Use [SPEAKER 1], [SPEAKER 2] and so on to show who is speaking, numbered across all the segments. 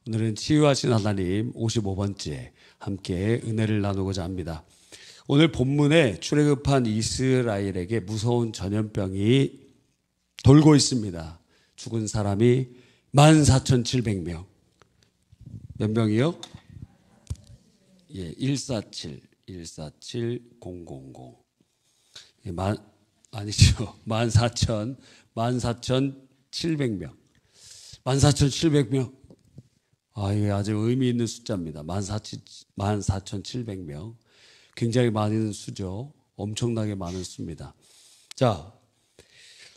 [SPEAKER 1] 오늘은 치유하신 하나님 55번째 함께 은혜를 나누고자 합니다. 오늘 본문에 출애굽한 이스라엘에게 무서운 전염병이 돌고 있습니다. 죽은 사람이 14,700명. 몇 명이요? 147, 147000. 아니죠. 14,700명. 14,700명. 이게 아주 의미 있는 숫자입니다. 14,700명. 굉장히 많은 수죠. 엄청나게 많은 수입니다. 자,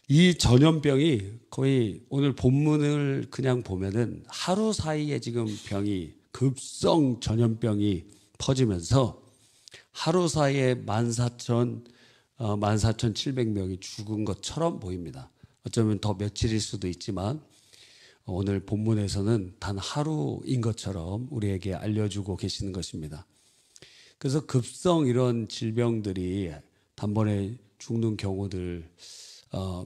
[SPEAKER 1] 이 전염병이 거의 오늘 본문을 그냥 보면은 하루 사이에 지금 병이 급성 전염병이 퍼지면서 하루 사이에 14,700명이 죽은 것처럼 보입니다. 어쩌면 더 며칠일 수도 있지만 오늘 본문에서는 단 하루인 것처럼 우리에게 알려주고 계시는 것입니다. 그래서 급성 이런 질병들이 단번에 죽는 경우들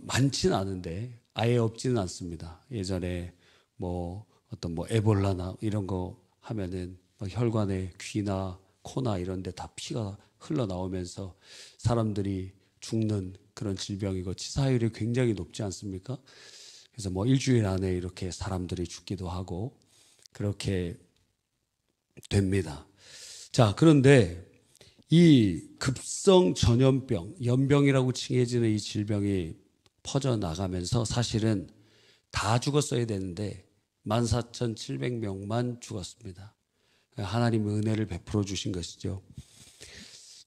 [SPEAKER 1] 많지는 않은데 아예 없지는 않습니다. 예전에 어떤 에볼라나 이런 거 하면은 혈관에 귀나 코나 이런 데 다 피가 흘러나오면서 사람들이 죽는 그런 질병이고 치사율이 굉장히 높지 않습니까? 그래서 일주일 안에 이렇게 사람들이 죽기도 하고 그렇게 됩니다. 자, 그런데 이 급성 전염병, 연병이라고 칭해지는 이 질병이 퍼져나가면서 사실은 다 죽었어야 되는데 14,700명만 죽었습니다. 하나님의 은혜를 베풀어 주신 것이죠.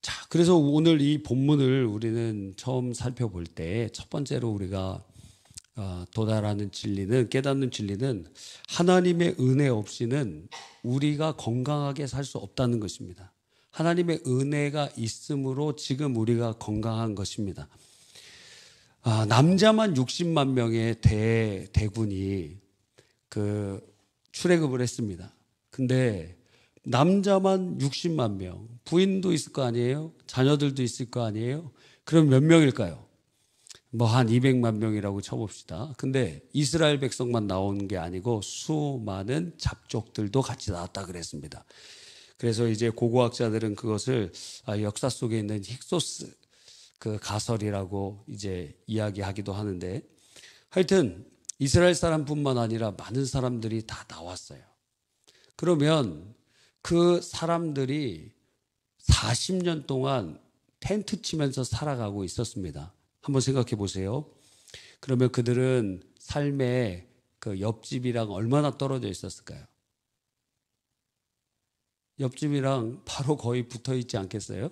[SPEAKER 1] 자, 그래서 오늘 이 본문을 우리는 처음 살펴볼 때 첫 번째로 우리가 도달하는 진리는, 깨닫는 진리는 하나님의 은혜 없이는 우리가 건강하게 살 수 없다는 것입니다. 하나님의 은혜가 있으므로 지금 우리가 건강한 것입니다. 남자만 60만 명의 대군이 출애굽을 했습니다. 근데 남자만 60만 명, 부인도 있을 거 아니에요? 자녀들도 있을 거 아니에요? 그럼 몇 명일까요? 한 200만 명이라고 쳐봅시다. 근데 이스라엘 백성만 나온 게 아니고 수많은 잡족들도 같이 나왔다 그랬습니다. 그래서 이제 고고학자들은 그것을 역사 속에 있는 힉소스 가설이라고 이제 이야기하기도 하는데, 하여튼 이스라엘 사람뿐만 아니라 많은 사람들이 다 나왔어요. 그러면 그 사람들이 40년 동안 텐트 치면서 살아가고 있었습니다. 한번 생각해 보세요. 그러면 그들은 삶의 옆집이랑 얼마나 떨어져 있었을까요? 옆집이랑 바로 거의 붙어 있지 않겠어요?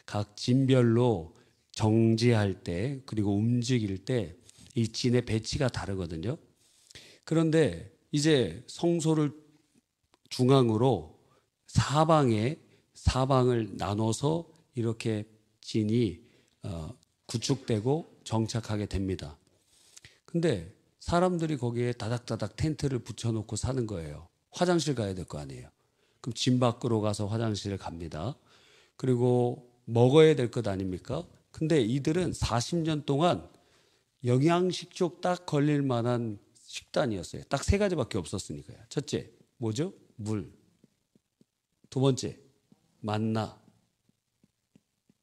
[SPEAKER 1] 각 진별로 정지할 때 그리고 움직일 때 이 진의 배치가 다르거든요. 그런데 이제 성소를 중앙으로 사방을 나눠서 이렇게 진이 구축되고 정착하게 됩니다. 근데 사람들이 거기에 다닥다닥 텐트를 붙여놓고 사는 거예요. 화장실 가야 될 거 아니에요. 그럼 진 밖으로 가서 화장실을 갑니다. 그리고 먹어야 될 것 아닙니까? 근데 이들은 40년 동안 영양식초 딱 걸릴 만한 식단이었어요. 딱 세 가지밖에 없었으니까요. 첫째, 뭐죠? 물. 두 번째, 만나.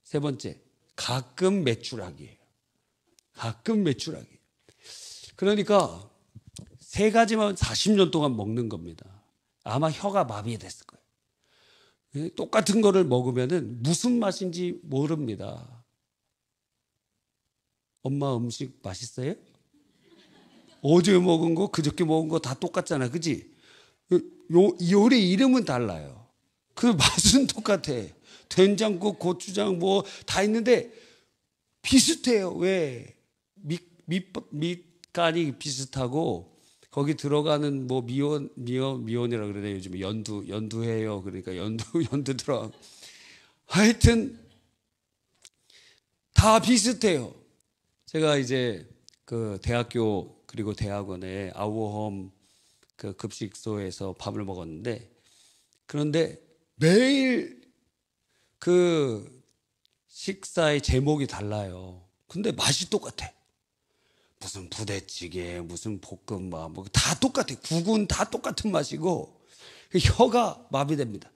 [SPEAKER 1] 세 번째, 가끔 메추라기예요. 가끔 메추라기. 그러니까 세 가지만 40년 동안 먹는 겁니다. 아마 혀가 마비됐을 거예요. 똑같은 거를 먹으면은 무슨 맛인지 모릅니다. 엄마 음식 맛있어요? 어제 먹은 거, 그저께 먹은 거 다 똑같잖아. 그지? 요리 이름은 달라요. 그 맛은 똑같아. 된장국, 고추장 다 있는데 비슷해요. 왜? 밑간이 비슷하고 거기 들어가는 미원이라 그러네. 요즘에 연두해요. 그러니까 연두 들어. 하여튼 다 비슷해요. 제가 이제 대학교 그리고 대학원에 아우어홈 급식소에서 밥을 먹었는데, 그런데 매일 식사의 제목이 달라요. 근데 맛이 똑같아. 무슨 부대찌개, 무슨 볶음밥, 뭐 다 똑같아요. 국은 다 똑같은 맛이고 혀가 마비됩니다.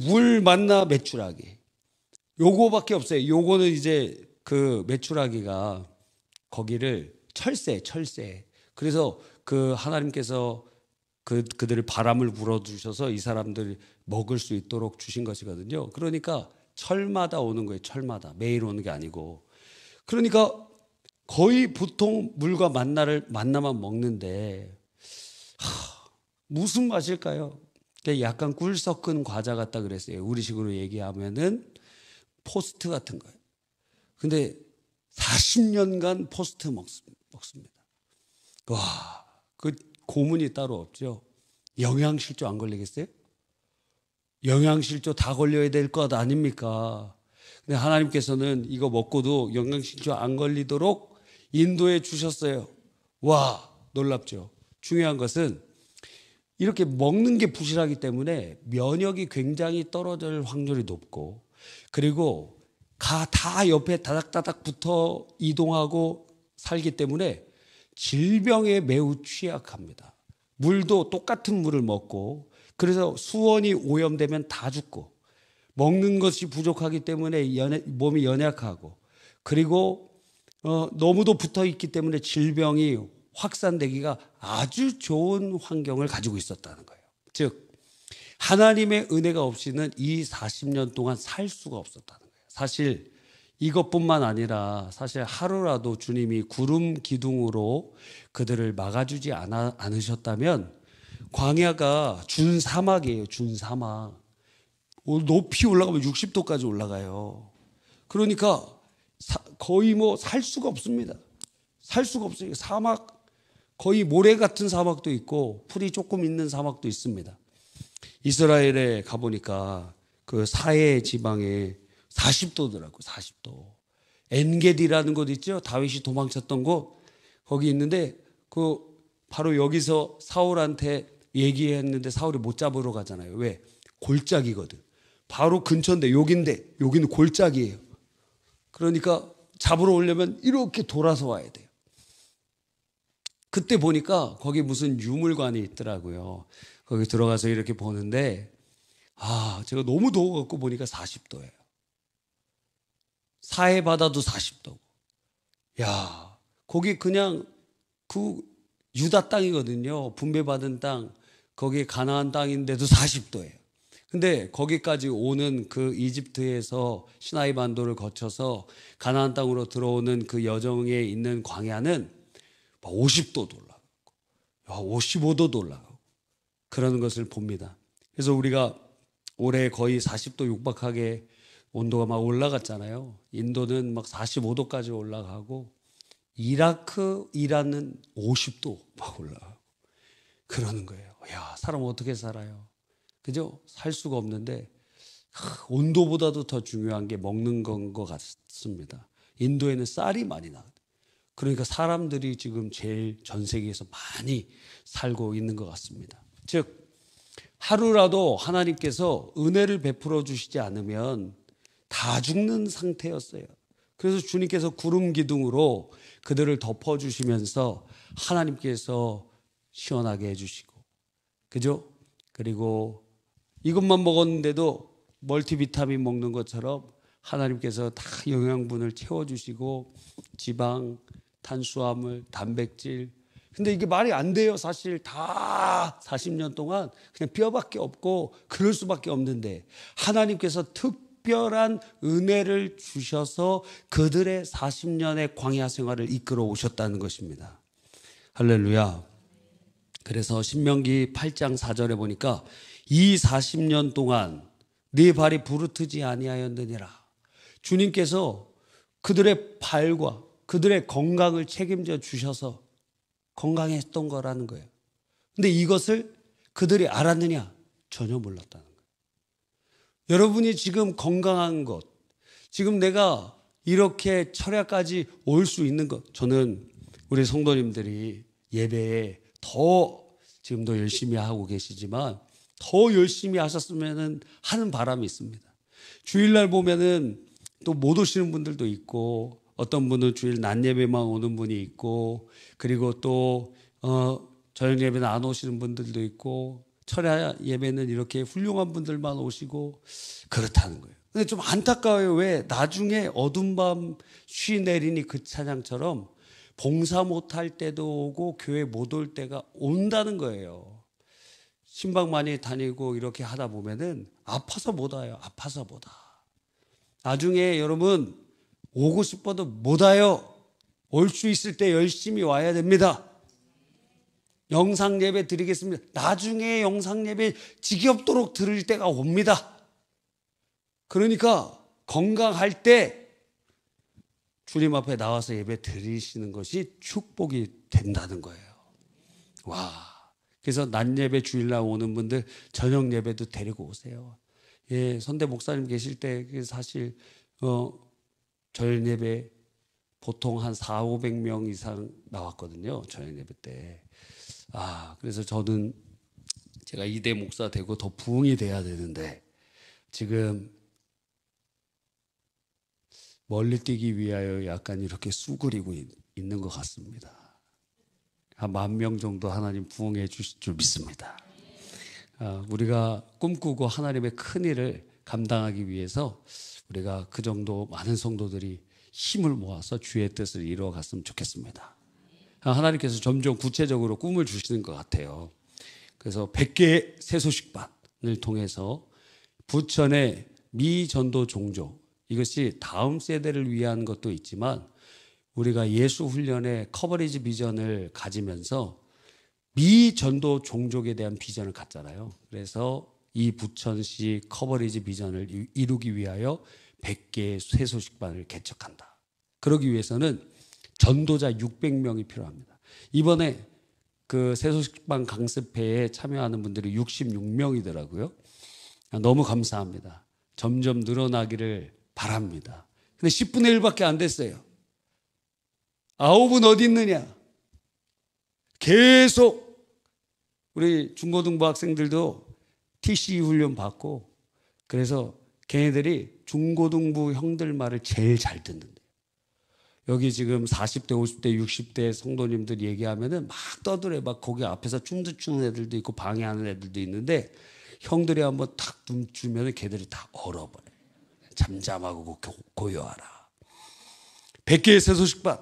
[SPEAKER 1] 물, 만나, 메추라기. 요거밖에 없어요. 요거는 이제 그 메추라기가 거기를 철새. 그래서 그 하나님께서 그들을 바람을 불어주셔서 이 사람들 먹을 수 있도록 주신 것이거든요. 그러니까 철마다 오는 거예요. 철마다. 매일 오는 게 아니고. 그러니까 거의 보통 물과 만나만 먹는데 무슨 맛일까요? 약간 꿀 섞은 과자 같다 그랬어요. 우리식으로 얘기하면은 포스트 같은 거예요. 근데 40년간 포스트 먹습니다. 와, 그 고문이 따로 없죠. 영양실조 안 걸리겠어요? 영양실조 다 걸려야 될 것 아닙니까? 근데 하나님께서는 이거 먹고도 영양실조 안 걸리도록 인도해 주셨어요. 와, 놀랍죠. 중요한 것은 이렇게 먹는 게 부실하기 때문에 면역이 굉장히 떨어질 확률이 높고, 그리고 다 옆에 다닥다닥 붙어 이동하고 살기 때문에 질병에 매우 취약합니다. 물도 똑같은 물을 먹고, 그래서 수온이 오염되면 다 죽고, 먹는 것이 부족하기 때문에 몸이 연약하고, 그리고 너무도 붙어 있기 때문에 질병이 확산되기가 아주 좋은 환경을 가지고 있었다는 거예요. 즉 하나님의 은혜가 없이는 이 40년 동안 살 수가 없었다는 거예요. 사실 이것뿐만 아니라 사실 하루라도 주님이 구름 기둥으로 그들을 막아주지 않으셨다면 광야가 준사막이에요. 준사막. 높이 올라가면 60도까지 올라가요. 그러니까 거의 뭐 살 수가 없습니다. 살 수가 없어요. 사막, 거의 모래 같은 사막도 있고 풀이 조금 있는 사막도 있습니다. 이스라엘에 가보니까 그 사해 지방에 40도더라고요. 40도. 엔게디라는 곳 있죠. 다윗이 도망쳤던 곳. 거기 있는데 그 바로 여기서 사울한테 얘기했는데 사울이 못 잡으러 가잖아요. 왜? 골짜기거든. 바로 근처인데 여기는 골짜기예요. 그러니까 잡으러 오려면 이렇게 돌아서 와야 돼요. 그때 보니까 거기 무슨 유물관이 있더라고요. 거기 들어가서 이렇게 보는데 제가 너무 더워갖고 보니까 40도예요. 사해 바다도 40도고. 야, 거기 그냥 그 유다 땅이거든요. 분배받은 땅. 거기 가나안 땅인데도 40도예요. 근데 거기까지 오는 그 이집트에서 시나이 반도를 거쳐서 가나안 땅으로 들어오는 그 여정에 있는 광야는 50도도 올라가고 55도도 올라가고 그러는 것을 봅니다. 그래서 우리가 올해 거의 40도 육박하게 온도가 막 올라갔잖아요. 인도는 막 45도까지 올라가고 이라크, 이란은 50도 막 올라가고 그러는 거예요. 야, 사람 어떻게 살아요? 그죠? 살 수가 없는데 온도보다도 더 중요한 게 먹는 건 것 같습니다. 인도에는 쌀이 많이 나거든요. 그러니까 사람들이 지금 제일 전 세계에서 많이 살고 있는 것 같습니다. 즉 하루라도 하나님께서 은혜를 베풀어 주시지 않으면 다 죽는 상태였어요. 그래서 주님께서 구름 기둥으로 그들을 덮어주시면서 하나님께서 시원하게 해주시고, 그죠? 그리고 이것만 먹었는데도 멀티비타민 먹는 것처럼 하나님께서 다 영양분을 채워주시고 지방, 탄수화물, 단백질. 근데 이게 말이 안 돼요. 사실 다 40년 동안 그냥 뼈밖에 없고 그럴 수밖에 없는데 하나님께서 특별한 은혜를 주셔서 그들의 40년의 광야 생활을 이끌어 오셨다는 것입니다. 할렐루야. 그래서 신명기 8장 4절에 보니까 이 40년 동안 네 발이 부르트지 아니하였느니라. 주님께서 그들의 발과 그들의 건강을 책임져 주셔서 건강했던 거라는 거예요. 근데 이것을 그들이 알았느냐? 전혀 몰랐다는 거예요. 여러분이 지금 건강한 것, 지금 내가 이렇게 철야까지 올 수 있는 것, 저는 우리 성도님들이 예배에 더 지금도 열심히 하고 계시지만 더 열심히 하셨으면 하는 바람이 있습니다. 주일날 보면은 또 못 오시는 분들도 있고 어떤 분은 주일 낮 예배만 오는 분이 있고, 그리고 또 저녁 예배는 안 오시는 분들도 있고, 철야 예배는 이렇게 훌륭한 분들만 오시고 그렇다는 거예요. 근데 좀 안타까워요. 왜 나중에 어두운 밤 쉬 내리니 그 찬양처럼 봉사 못할 때도 오고 교회 못 올 때가 온다는 거예요. 신방 많이 다니고 이렇게 하다 보면은 아파서 못 와요. 아파서 못 와. 나중에 여러분 오고 싶어도 못 와요. 올 수 있을 때 열심히 와야 됩니다. 영상 예배 드리겠습니다. 나중에 영상 예배 지겹도록 들을 때가 옵니다. 그러니까 건강할 때 주님 앞에 나와서 예배 드리시는 것이 축복이 된다는 거예요. 와. 그래서 낮 예배 주일날 오는 분들 저녁 예배도 데리고 오세요. 예, 선대 목사님 계실 때 사실 저녁 예배 보통 한 400~500명 이상 나왔거든요. 저녁 예배 때. 그래서 저는 제가 이대 목사 되고 더 부흥이 돼야 되는데 지금 멀리 뛰기 위하여 약간 이렇게 수그리고 있는 것 같습니다. 한 10,000명 정도 하나님 부흥해 주실 줄 믿습니다. 우리가 꿈꾸고 하나님의 큰 일을 감당하기 위해서 우리가 그 정도 많은 성도들이 힘을 모아서 주의 뜻을 이루어 갔으면 좋겠습니다. 하나님께서 점점 구체적으로 꿈을 주시는 것 같아요. 그래서 100개의 새소식반을 통해서 부천의 미전도 종족, 이것이 다음 세대를 위한 것도 있지만 우리가 예수 훈련의 커버리지 비전을 가지면서 미전도 종족에 대한 비전을 갖잖아요. 그래서 이 부천시 커버리지 비전을 이루기 위하여 100개의 쇠소식반을 개척한다. 그러기 위해서는 전도자 600명이 필요합니다. 이번에 그 쇠소식반 강습회에 참여하는 분들이 66명이더라고요. 너무 감사합니다. 점점 늘어나기를 바랍니다. 근데 10분의 1밖에 안 됐어요. 9은 어디 있느냐? 계속 우리 중고등부 학생들도 TC 훈련 받고 그래서 걔네들이 중고등부 형들 말을 제일 잘 듣는데 여기 지금 40대, 50대, 60대 성도님들 얘기하면은 막 떠들어. 막 거기 앞에서 춤도 추는 애들도 있고 방해하는 애들도 있는데 형들이 한번 탁 눈 주면은 걔들이 다 얼어버려요. 잠잠하고 고요하라. 100개의 새소식반,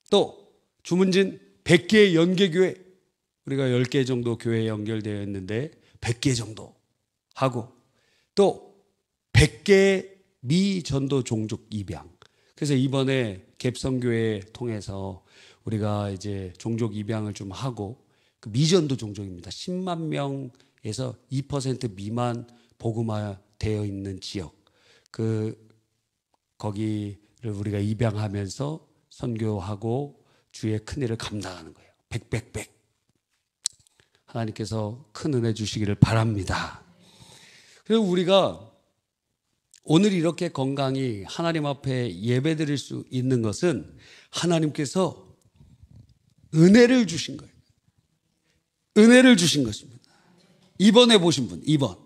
[SPEAKER 1] 또 주문진 100개의 연계교회, 우리가 10개 정도 교회에 연결되어 있는데 100개 정도 하고 또 100개의 미전도 종족 입양. 그래서 이번에 갭성교회 통해서 우리가 이제 종족 입양을 좀 하고 그 미전도 종족입니다. 10만 명에서 2% 미만 복음화 되어 있는 지역, 거기를 우리가 입양하면서 선교하고 주의 큰 일을 감당하는 거예요. 100. 하나님께서 큰 은혜 주시기를 바랍니다. 그리고 우리가 오늘 이렇게 건강히 하나님 앞에 예배드릴 수 있는 것은 하나님께서 은혜를 주신 거예요. 은혜를 주신 것입니다. 입원해 보신 분, 입원.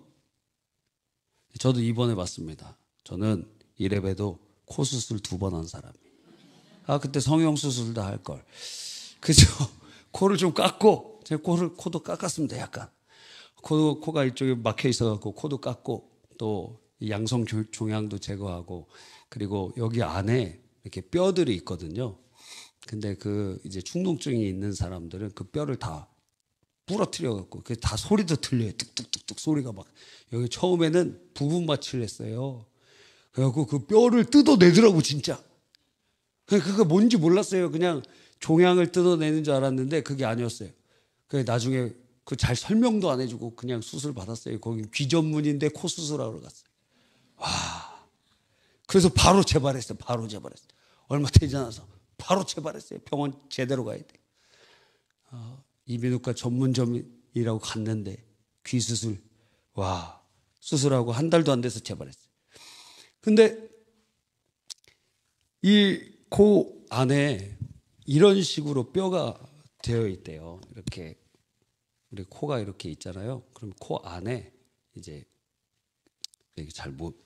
[SPEAKER 1] 저도 입원해 봤습니다. 저는 이래봬도 코 수술 2번 한 사람이에요. 그때 성형수술도 할 걸. 그죠? 코를 좀 깎고, 제 코도 깎았습니다, 약간. 코가 이쪽에 막혀 있어갖고 코도 깎고, 또 양성 종양도 제거하고, 그리고 여기 안에 이렇게 뼈들이 있거든요. 근데 이제 충농증이 있는 사람들은 그 뼈를 다 부러뜨려갖고, 그게 다 소리도 들려요. 뚝뚝뚝뚝 소리가 막. 여기 처음에는 부분 마취를 했어요. 그래갖고 그 뼈를 뜯어내더라고, 진짜. 그게 뭔지 몰랐어요. 그냥 종양을 뜯어내는 줄 알았는데 그게 아니었어요. 그래서 나중에 잘 설명도 안 해주고 그냥 수술 받았어요. 거기 귀 전문인데 코 수술하러 갔어요. 와. 그래서 바로 재발했어요. 얼마 되지 않아서 바로 재발했어요. 병원 제대로 가야 돼. 이비인후과 전문점이라고 갔는데 귀 수술. 와. 수술하고 한 달도 안 돼서 재발했어요. 근데 이 코 안에 이런 식으로 뼈가 되어 있대요. 이렇게 우리 코가 이렇게 있잖아요. 그럼 코 안에 이제 잘 못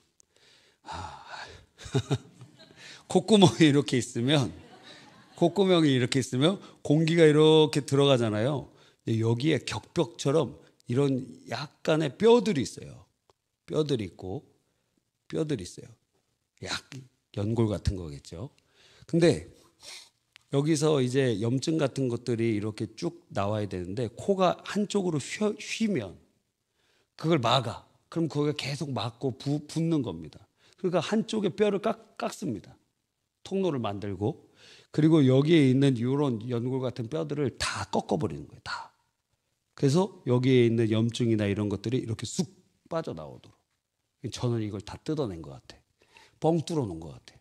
[SPEAKER 1] 콧구멍이 이렇게 있으면 콧구멍이 이렇게 있으면 공기가 이렇게 들어가잖아요. 여기에 격벽처럼 이런 약간의 뼈들이 있어요. 뼈들이 있고 뼈들이 있어요. 약 연골 같은 거겠죠. 근데 여기서 이제 염증 같은 것들이 이렇게 쭉 나와야 되는데 코가 한쪽으로 휘면 그걸 막아. 그럼 거기가 계속 막고 붓는 겁니다. 그러니까 한쪽의 뼈를 깎습니다. 통로를 만들고 그리고 여기에 있는 이런 연골 같은 뼈들을 다 꺾어버리는 거예요. 다. 그래서 여기에 있는 염증이나 이런 것들이 이렇게 쑥 빠져나오도록. 저는 이걸 다 뜯어낸 것 같아. 뻥 뚫어놓은 것 같아.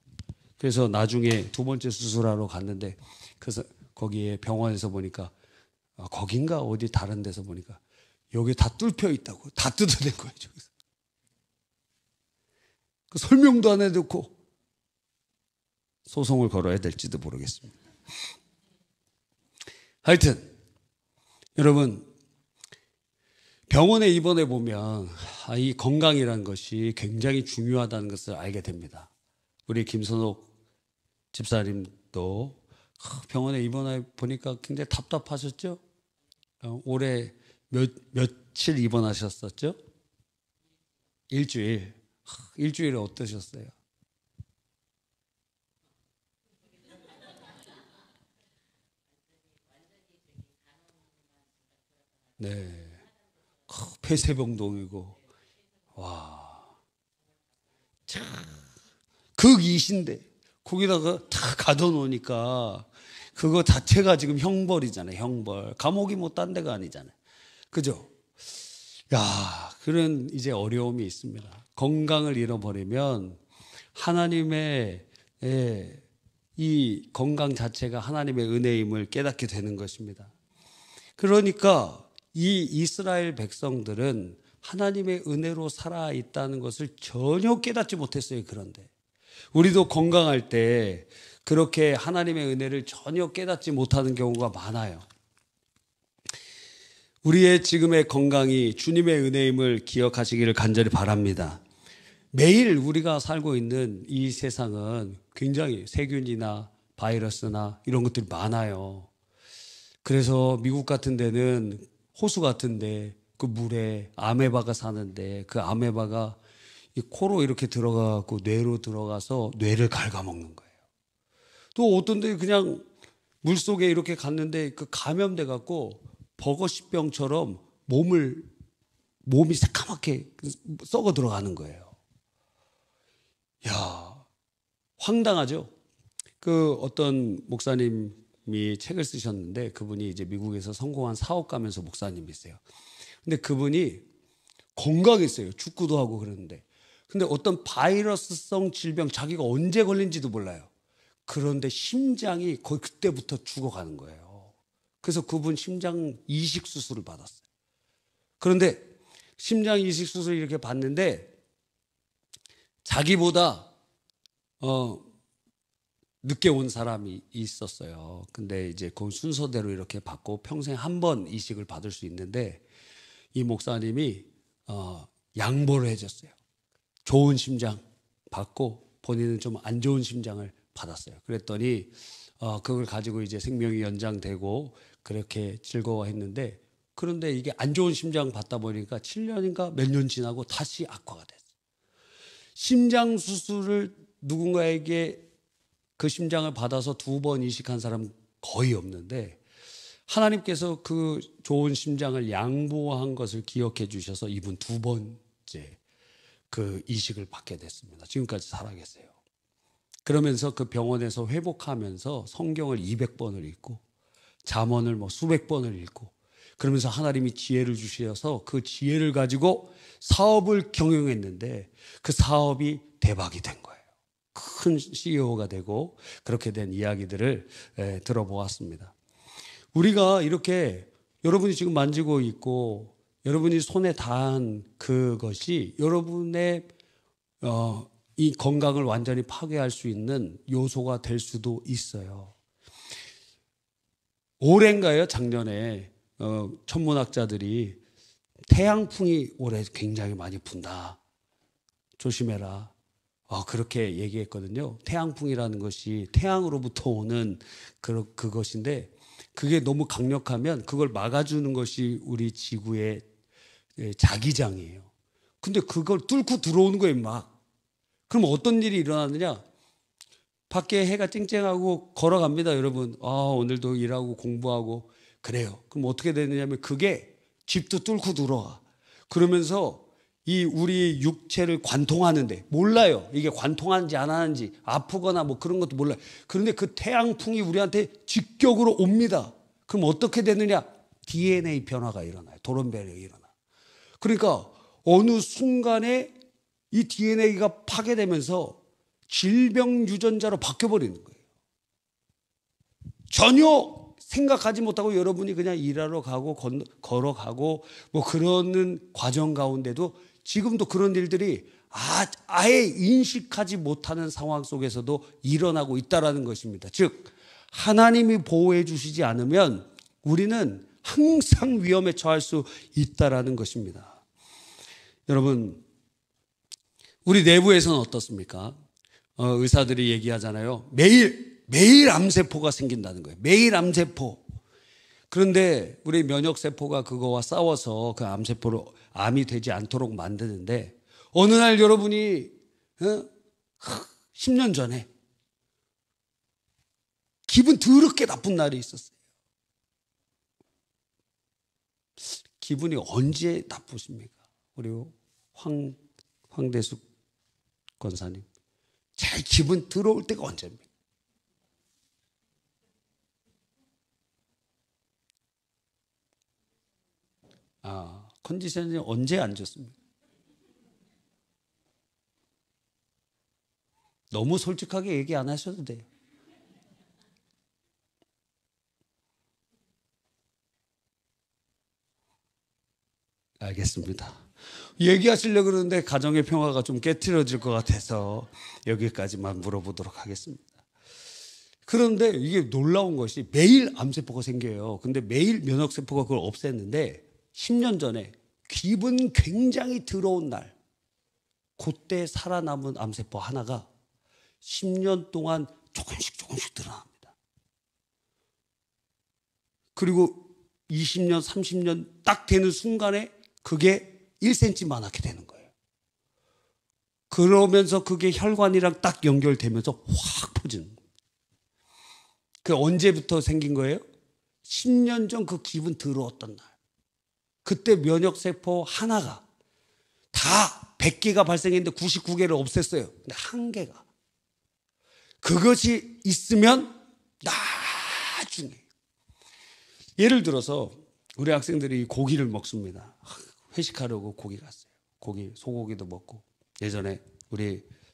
[SPEAKER 1] 그래서 나중에 두 번째 수술하러 갔는데 그래서 거기에 병원에서 보니까 거긴가 어디 다른 데서 보니까 여기 다 뚫혀 있다고. 다 뜯어낸 거예요. 저기서. 그 설명도 안 해놓고 소송을 걸어야 될지도 모르겠습니다. 하여튼 여러분 병원에 입원해 보면 이 건강이라는 것이 굉장히 중요하다는 것을 알게 됩니다. 우리 김선옥 집사님도 병원에 입원해 보니까 굉장히 답답하셨죠? 올해 며칠 입원하셨었죠? 일주일. 일주일에 어떠셨어요? 네. 폐쇄병동이고, 와. 참, 극이신데, 거기다가 다 가둬놓으니까, 그거 자체가 지금 형벌이잖아요, 형벌. 감옥이 뭐 딴 데가 아니잖아요. 그죠? 야, 그런 이제 어려움이 있습니다. 건강을 잃어버리면, 하나님의, 이 건강 자체가 하나님의 은혜임을 깨닫게 되는 것입니다. 그러니까, 이 이스라엘 백성들은 하나님의 은혜로 살아있다는 것을 전혀 깨닫지 못했어요. 그런데 우리도 건강할 때 그렇게 하나님의 은혜를 전혀 깨닫지 못하는 경우가 많아요. 우리의 지금의 건강이 주님의 은혜임을 기억하시기를 간절히 바랍니다. 매일 우리가 살고 있는 이 세상은 굉장히 세균이나 바이러스나 이런 것들이 많아요. 그래서 미국 같은 데는 호수 같은데 그 물에 아메바가 사는데 그 아메바가 이 코로 이렇게 들어가고 뇌로 들어가서 뇌를 갉아먹는 거예요. 또 어떤 데 그냥 물속에 이렇게 갔는데 그 감염돼 갖고 버거시병처럼 몸이 새까맣게 썩어 들어가는 거예요. 야, 황당하죠? 그 어떤 목사님이 책을 쓰셨는데 그분이 이제 미국에서 성공한 사업가면서 목사님이세요. 근데 그분이 건강했어요. 축구도 하고 그러는데. 근데 어떤 바이러스성 질병 자기가 언제 걸린지도 몰라요. 그런데 심장이 거의 그때부터 죽어가는 거예요. 그래서 그분 심장 이식 수술을 받았어요. 그런데 심장 이식 수술을 이렇게 받는데 자기보다 늦게 온 사람이 있었어요. 근데 이제 그 순서대로 이렇게 받고 평생 한 번 이식을 받을 수 있는데 이 목사님이 양보를 해줬어요. 좋은 심장 받고 본인은 좀 안 좋은 심장을 받았어요. 그랬더니 그걸 가지고 이제 생명이 연장되고 그렇게 즐거워했는데 그런데 이게 안 좋은 심장 받다 보니까 7년인가 몇 년 지나고 다시 악화가 됐어요. 심장 수술을 누군가에게 그 심장을 받아서 2번 이식한 사람 거의 없는데 하나님께서 그 좋은 심장을 양보한 것을 기억해 주셔서 이분 2번째 그 이식을 받게 됐습니다. 지금까지 살아계세요. 그러면서 그 병원에서 회복하면서 성경을 200번을 읽고 잠언을 뭐 수백 번을 읽고 그러면서 하나님이 지혜를 주셔서 그 지혜를 가지고 사업을 경영했는데 그 사업이 대박이 된 거예요. 큰 CEO가 되고 그렇게 된 이야기들을 들어보았습니다. 우리가 이렇게 여러분이 지금 만지고 있고 여러분이 손에 닿은 그것이 여러분의 이 건강을 완전히 파괴할 수 있는 요소가 될 수도 있어요. 올해인가요? 작년에 천문학자들이 태양풍이 올해 굉장히 많이 분다. 조심해라. 그렇게 얘기했거든요. 태양풍이라는 것이 태양으로부터 오는 그것인데 그게 너무 강력하면 그걸 막아주는 것이 우리 지구의 자기장이에요. 근데 그걸 뚫고 들어오는 거예요, 막. 그럼 어떤 일이 일어나느냐? 밖에 해가 쨍쨍하고 걸어갑니다, 여러분. 오늘도 일하고 공부하고 그래요. 그럼 어떻게 되느냐면 그게 집도 뚫고 들어와. 그러면서 이 우리 육체를 관통하는데 몰라요. 이게 관통하는지 안 하는지 아프거나 뭐 그런 것도 몰라요. 그런데 그 태양풍이 우리한테 직격으로 옵니다. 그럼 어떻게 되느냐? DNA 변화가 일어나요. 돌연변이가 일어나. 그러니까 어느 순간에 이 DNA가 파괴되면서 질병 유전자로 바뀌어버리는 거예요. 전혀 생각하지 못하고 여러분이 그냥 일하러 가고 걸어가고 뭐 그러는 과정 가운데도 지금도 그런 일들이 아예 인식하지 못하는 상황 속에서도 일어나고 있다는 것입니다. 즉 하나님이 보호해 주시지 않으면 우리는 항상 위험에 처할 수 있다는 것입니다. 여러분, 우리 내부에서는 어떻습니까? 의사들이 얘기하잖아요. 매일 암세포가 생긴다는 거예요. 매일 암세포. 그런데 우리 면역세포가 그거와 싸워서 그 암세포를 암이 되지 않도록 만드는데 어느 날 여러분이 10년 전에 기분 더럽게 나쁜 날이 있었어요. 기분이 언제 나쁘십니까? 우리 황대숙 권사님. 제일 기분 더러울 때가 언제입니까? 컨디션이 언제 안 좋습니까? 너무 솔직하게 얘기 안 하셔도 돼요. 알겠습니다. 얘기하시려고 그러는데 가정의 평화가 좀 깨트려질 것 같아서 여기까지만 물어보도록 하겠습니다. 그런데 이게 놀라운 것이 매일 암세포가 생겨요. 근데 매일 면역세포가 그걸 없앴는데 10년 전에 기분 굉장히 더러운 날 그때 살아남은 암세포 하나가 10년 동안 조금씩 드러납니다. 그리고 20년, 30년 딱 되는 순간에 그게 1cm만하게 되는 거예요. 그러면서 그게 혈관이랑 딱 연결되면서 확 퍼지는 거예요. 그 언제부터 생긴 거예요? 10년 전 그 기분 더러웠던 날. 그때 면역세포 하나가 다 100개가 발생했는데 99개를 없앴어요. 근데 한 개가. 그것이 있으면 나중에. 예를 들어서 우리 학생들이 고기를 먹습니다. 회식하려고 고기 갔어요. 고기, 소고기도 먹고. 예전에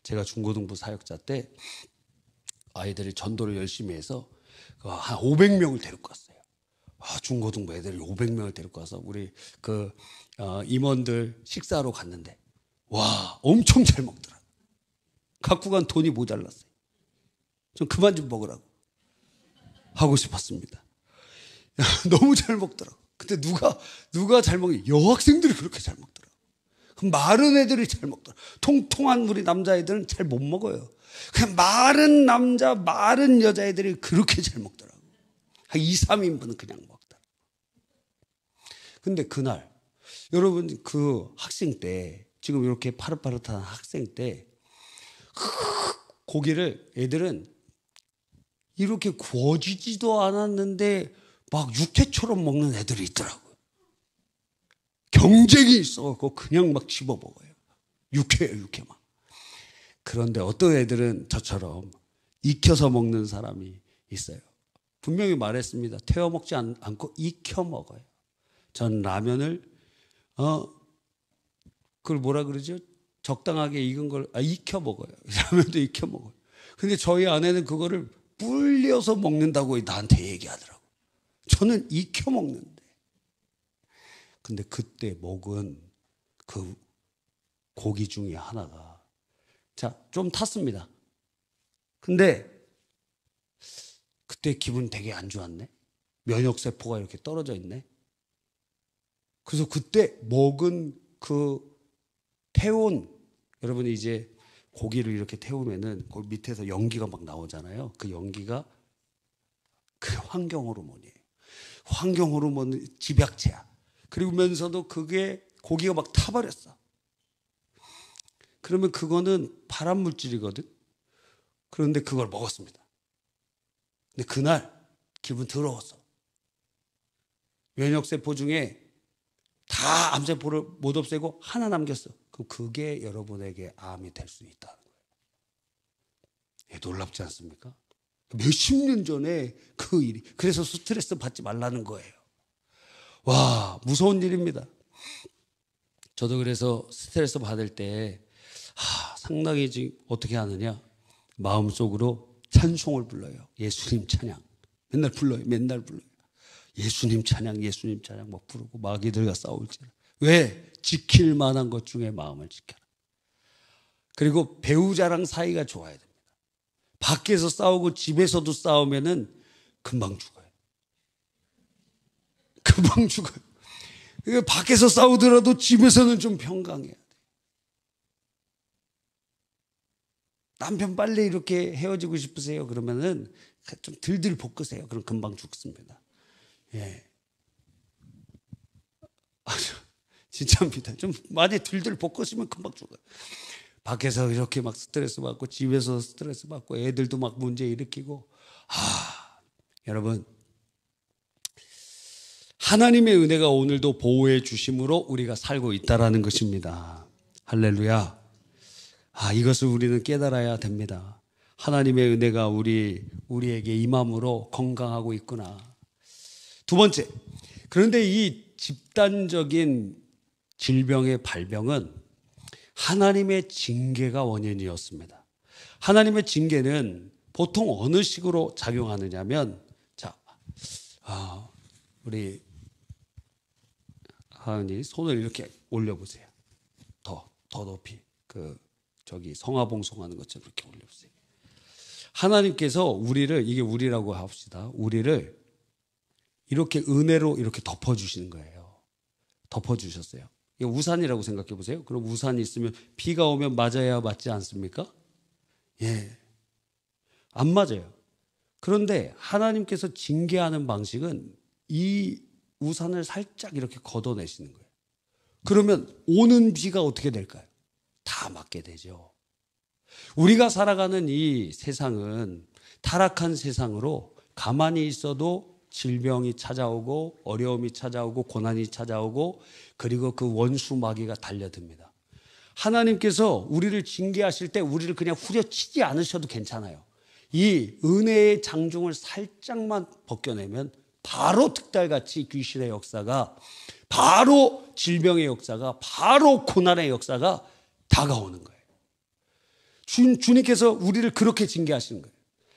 [SPEAKER 1] 제가 중고등부 사역자 때 아이들이 전도를 열심히 해서 한 500명을 데리고 갔어요. 중고등부 애들이 500명을 데리고 가서 우리 임원들 식사하러 갔는데 와 엄청 잘 먹더라. 갖고 간 돈이 모자랐어요. 좀 그만 좀 먹으라고 하고 싶었습니다. 너무 잘 먹더라고. 근데 누가 잘 먹니? 여학생들이 그렇게 잘 먹더라고. 그럼 마른 애들이 잘 먹더라고. 통통한 우리 남자애들은 잘 못 먹어요. 그냥 마른 남자, 마른 여자애들이 그렇게 잘 먹더라고. 한 2, 3인분은 그냥 먹더라고. 근데 그날 여러분 그 학생 때 지금 이렇게 파릇파릇한 학생 때 고기를 애들은 이렇게 구워지지도 않았는데 막 육회처럼 먹는 애들이 있더라고요. 경쟁이 있어갖고 그냥 막 집어 먹어요. 육회만. 그런데 어떤 애들은 저처럼 익혀서 먹는 사람이 있어요. 분명히 말했습니다. 태워 먹지 않고 익혀 먹어요. 전 라면을 그걸 뭐라 그러죠? 적당하게 익은 걸 익혀 먹어요. 라면도 익혀 먹어요. 근데 저희 아내는 그거를 불려서 먹는다고 나한테 얘기하더라고. 저는 익혀 먹는데. 근데 그때 먹은 그 고기 중에 하나가 좀 탔습니다. 근데 그때 기분 되게 안 좋았네. 면역세포가 이렇게 떨어져 있네. 그래서 그때 먹은 그 태운 여러분이 이제 고기를 이렇게 태우면은 그 밑에서 연기가 막 나오잖아요. 그 연기가 그 환경 호르몬이에요. 환경 호르몬은 집약체야. 그러면서도 그게 고기가 막 타버렸어. 그러면 그거는 발암 물질이거든. 그런데 그걸 먹었습니다. 근데 그날 기분 더러웠어. 면역세포 중에 다 암세포를 못 없애고 하나 남겼어. 그럼 그게 여러분에게 암이 될 수 있다는 거예요. 놀랍지 않습니까? 몇십 년 전에 그 일이. 그래서 스트레스 받지 말라는 거예요. 와, 무서운 일입니다. 저도 그래서 스트레스 받을 때 상당히 지금 어떻게 하느냐, 마음속으로 찬송을 불러요. 예수님 찬양 맨날 불러요. 예수님 찬양 막 부르고 마귀들과 싸울지라. 왜? 지킬 만한 것 중에 마음을 지켜라. 그리고 배우자랑 사이가 좋아야 됩니다. 밖에서 싸우고 집에서도 싸우면은 금방 죽어요. 밖에서 싸우더라도 집에서는 좀 평강해야 돼. 남편 빨리 이렇게 헤어지고 싶으세요? 그러면은 좀 들들 볶으세요. 그럼 금방 죽습니다. 예. 진짜입니다. 좀 많이 들들 볶으시면 금방 죽어요. 밖에서 이렇게 막 스트레스 받고 집에서 스트레스 받고 애들도 막 문제 일으키고. 여러분, 하나님의 은혜가 오늘도 보호해 주심으로 우리가 살고 있다라는 것입니다. 할렐루야. 이것을 우리는 깨달아야 됩니다. 하나님의 은혜가 우리에게 임함으로 건강하고 있구나. 두 번째, 그런데 이 집단적인 질병의 발병은 하나님의 징계가 원인이었습니다. 하나님의 징계는 보통 어느 식으로 작용하느냐면, 우리 하은이 손을 이렇게 올려보세요. 더 높이. 성화봉송하는 것처럼 이렇게 올려보세요. 하나님께서 이게 우리라고 합시다. 우리를 이렇게 은혜로 이렇게 덮어주시는 거예요. 덮어주셨어요. 이게 우산이라고 생각해 보세요. 그럼 우산이 있으면 비가 오면 맞아야 맞지 않습니까? 예. 안 맞아요. 그런데 하나님께서 징계하는 방식은 이 우산을 살짝 이렇게 걷어내시는 거예요. 그러면 오는 비가 어떻게 될까요? 다 맞게 되죠. 우리가 살아가는 이 세상은 타락한 세상으로 가만히 있어도 질병이 찾아오고 어려움이 찾아오고 고난이 찾아오고 그리고 그 원수 마귀가 달려듭니다. 하나님께서 우리를 징계하실 때 우리를 그냥 후려치지 않으셔도 괜찮아요. 이 은혜의 장중을 살짝만 벗겨내면 바로 득달같이 귀신의 역사가, 바로 질병의 역사가, 바로 고난의 역사가 다가오는 거예요. 주님께서 우리를 그렇게 징계하시는 거예요.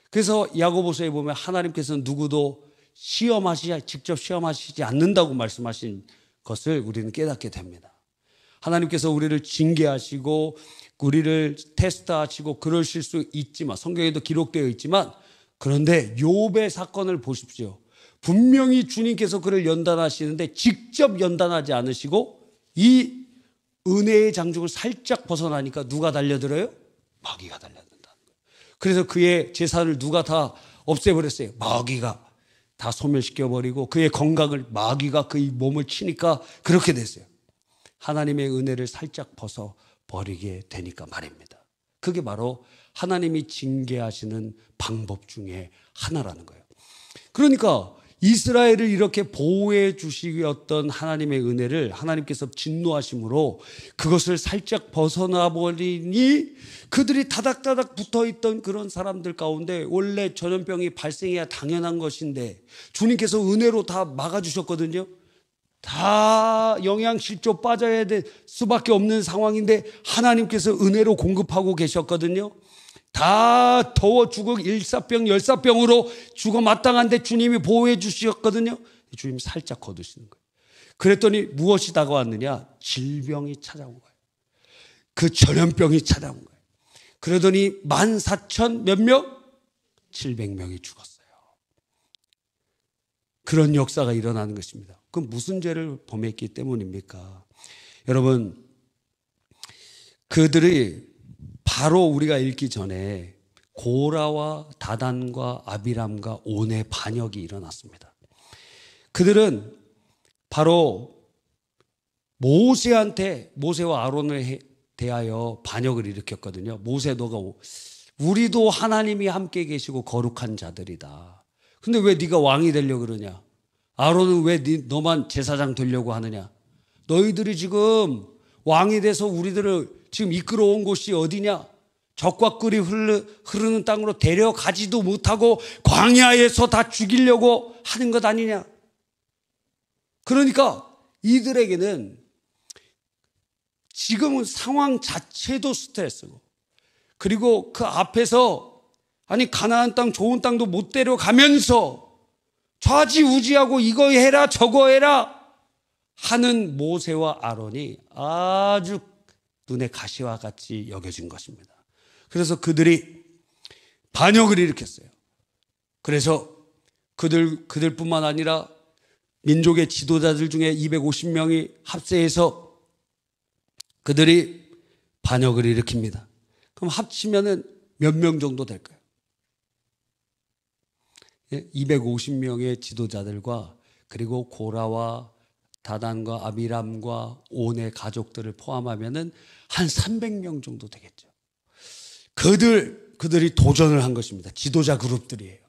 [SPEAKER 1] 그래서 야고보서에 보면 하나님께서는 누구도 직접 시험하시지 않는다고 말씀하신 것을 우리는 깨닫게 됩니다. 하나님께서 우리를 징계하시고 우리를 테스트하시고 그러실 수 있지만, 성경에도 기록되어 있지만, 그런데 욥의 사건을 보십시오. 분명히 주님께서 그를 연단하시는데 직접 연단하지 않으시고 이 은혜의 장중을 살짝 벗어나니까 누가 달려들어요? 마귀가 달려든다는 거예요. 그래서 그의 재산을 누가 다 없애버렸어요. 마귀가 다 소멸시켜버리고 그의 건강을 마귀가 그의 몸을 치니까 그렇게 됐어요. 하나님의 은혜를 살짝 벗어버리게 되니까 말입니다. 그게 바로 하나님이 징계하시는 방법 중에 하나라는 거예요. 그러니까 이스라엘을 이렇게 보호해 주시었던 하나님의 은혜를 하나님께서 진노하심으로 그것을 살짝 벗어나 버리니 그들이 다닥다닥 붙어있던 그런 사람들 가운데 원래 전염병이 발생해야 당연한 것인데 주님께서 은혜로 다 막아주셨거든요. 다 영양실조 빠져야 될 수밖에 없는 상황인데 하나님께서 은혜로 공급하고 계셨거든요. 다 더워 죽을 일사병 열사병으로 죽어 마땅한데 주님이 보호해 주셨거든요. 주님이 살짝 거두시는 거예요. 그랬더니 무엇이 다가왔느냐? 질병이 찾아온 거예요. 그 전염병이 찾아온 거예요. 그러더니 14,000 몇 명? 700명이 죽었어요. 그런 역사가 일어나는 것입니다. 그럼 무슨 죄를 범했기 때문입니까? 여러분, 그들이 바로 우리가 읽기 전에 고라와 다단과 아비람과 온의 반역이 일어났습니다. 그들은 바로 모세와 아론을 대하여 반역을 일으켰거든요. 모세, 너가 우리도 하나님이 함께 계시고 거룩한 자들이다. 근데 왜 네가 왕이 되려고 그러냐? 아론은 왜 너만 제사장 되려고 하느냐? 너희들이 지금 왕이 돼서 우리들을 지금 이끌어온 곳이 어디냐? 적과 꿀이 흐르는 땅으로 데려가지도 못하고 광야에서 다 죽이려고 하는 것 아니냐? 그러니까 이들에게는 지금은 상황 자체도 스트레스고, 그리고 그 앞에서 가나안 땅 좋은 땅도 못 데려가면서 좌지우지하고 이거 해라 저거 해라 하는 모세와 아론이 아주 눈에 가시와 같이 여겨진 것입니다. 그래서 그들이 반역을 일으켰어요. 그래서 그들뿐만 아니라 민족의 지도자들 중에 250명이 합세해서 그들이 반역을 일으킵니다. 그럼 합치면은 몇 명 정도 될까요? 250명의 지도자들과 그리고 고라와 다단과 아비람과 온의 가족들을 포함하면은 한 300명 정도 되겠죠. 그들이 도전을 한 것입니다. 지도자 그룹들이에요.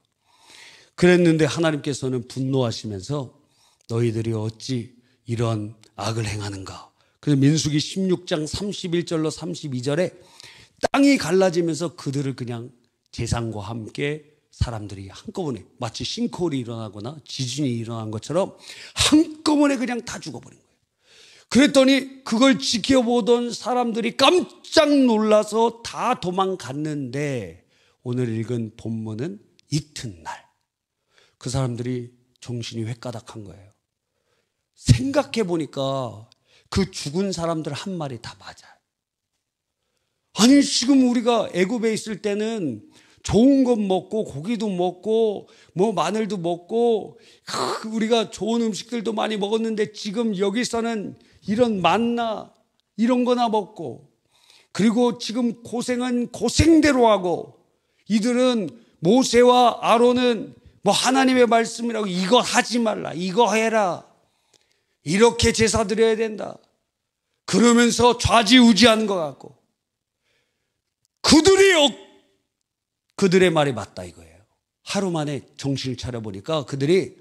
[SPEAKER 1] 그랬는데 하나님께서는 분노하시면서 너희들이 어찌 이런 악을 행하는가. 그래서 민수기 16장 31절로 32절에 땅이 갈라지면서 그들을 그냥 재상과 함께 사람들이 한꺼번에 마치 싱크홀이 일어나거나 지진이 일어난 것처럼 한꺼번에 그냥 다 죽어버린 거예요. 그랬더니 그걸 지켜보던 사람들이 깜짝 놀라서 다 도망갔는데 오늘 읽은 본문은 이튿날 그 사람들이 정신이 횟가닥한 거예요. 생각해 보니까 그 죽은 사람들 한 말이 다 맞아요. 아니 지금 우리가 애굽에 있을 때는 좋은 것 먹고 고기도 먹고 뭐 마늘도 먹고 우리가 좋은 음식들도 많이 먹었는데 지금 여기서는 이런 만나 이런 거나 먹고, 그리고 지금 고생은 고생대로 하고, 이들은 모세와 아론은 뭐 하나님의 말씀이라고 이거 하지 말라 이거 해라 이렇게 제사 드려야 된다 그러면서 좌지우지하는 것 같고, 그들의 말이 맞다 이거예요. 하루 만에 정신을 차려보니까 그들이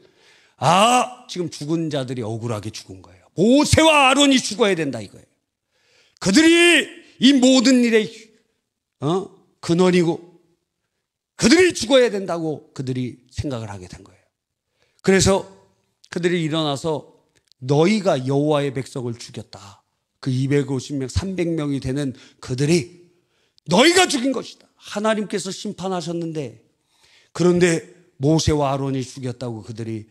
[SPEAKER 1] 지금 죽은 자들이 억울하게 죽은 거예요. 모세와 아론이 죽어야 된다 이거예요. 그들이 이 모든 일의 근원이고 그들이 죽어야 된다고 그들이 생각을 하게 된 거예요. 그래서 그들이 일어나서 너희가 여호와의 백성을 죽였다. 그 250명 300명이 되는 그들이 너희가 죽인 것이다. 하나님께서 심판하셨는데, 그런데 모세와 아론이 죽였다고 그들이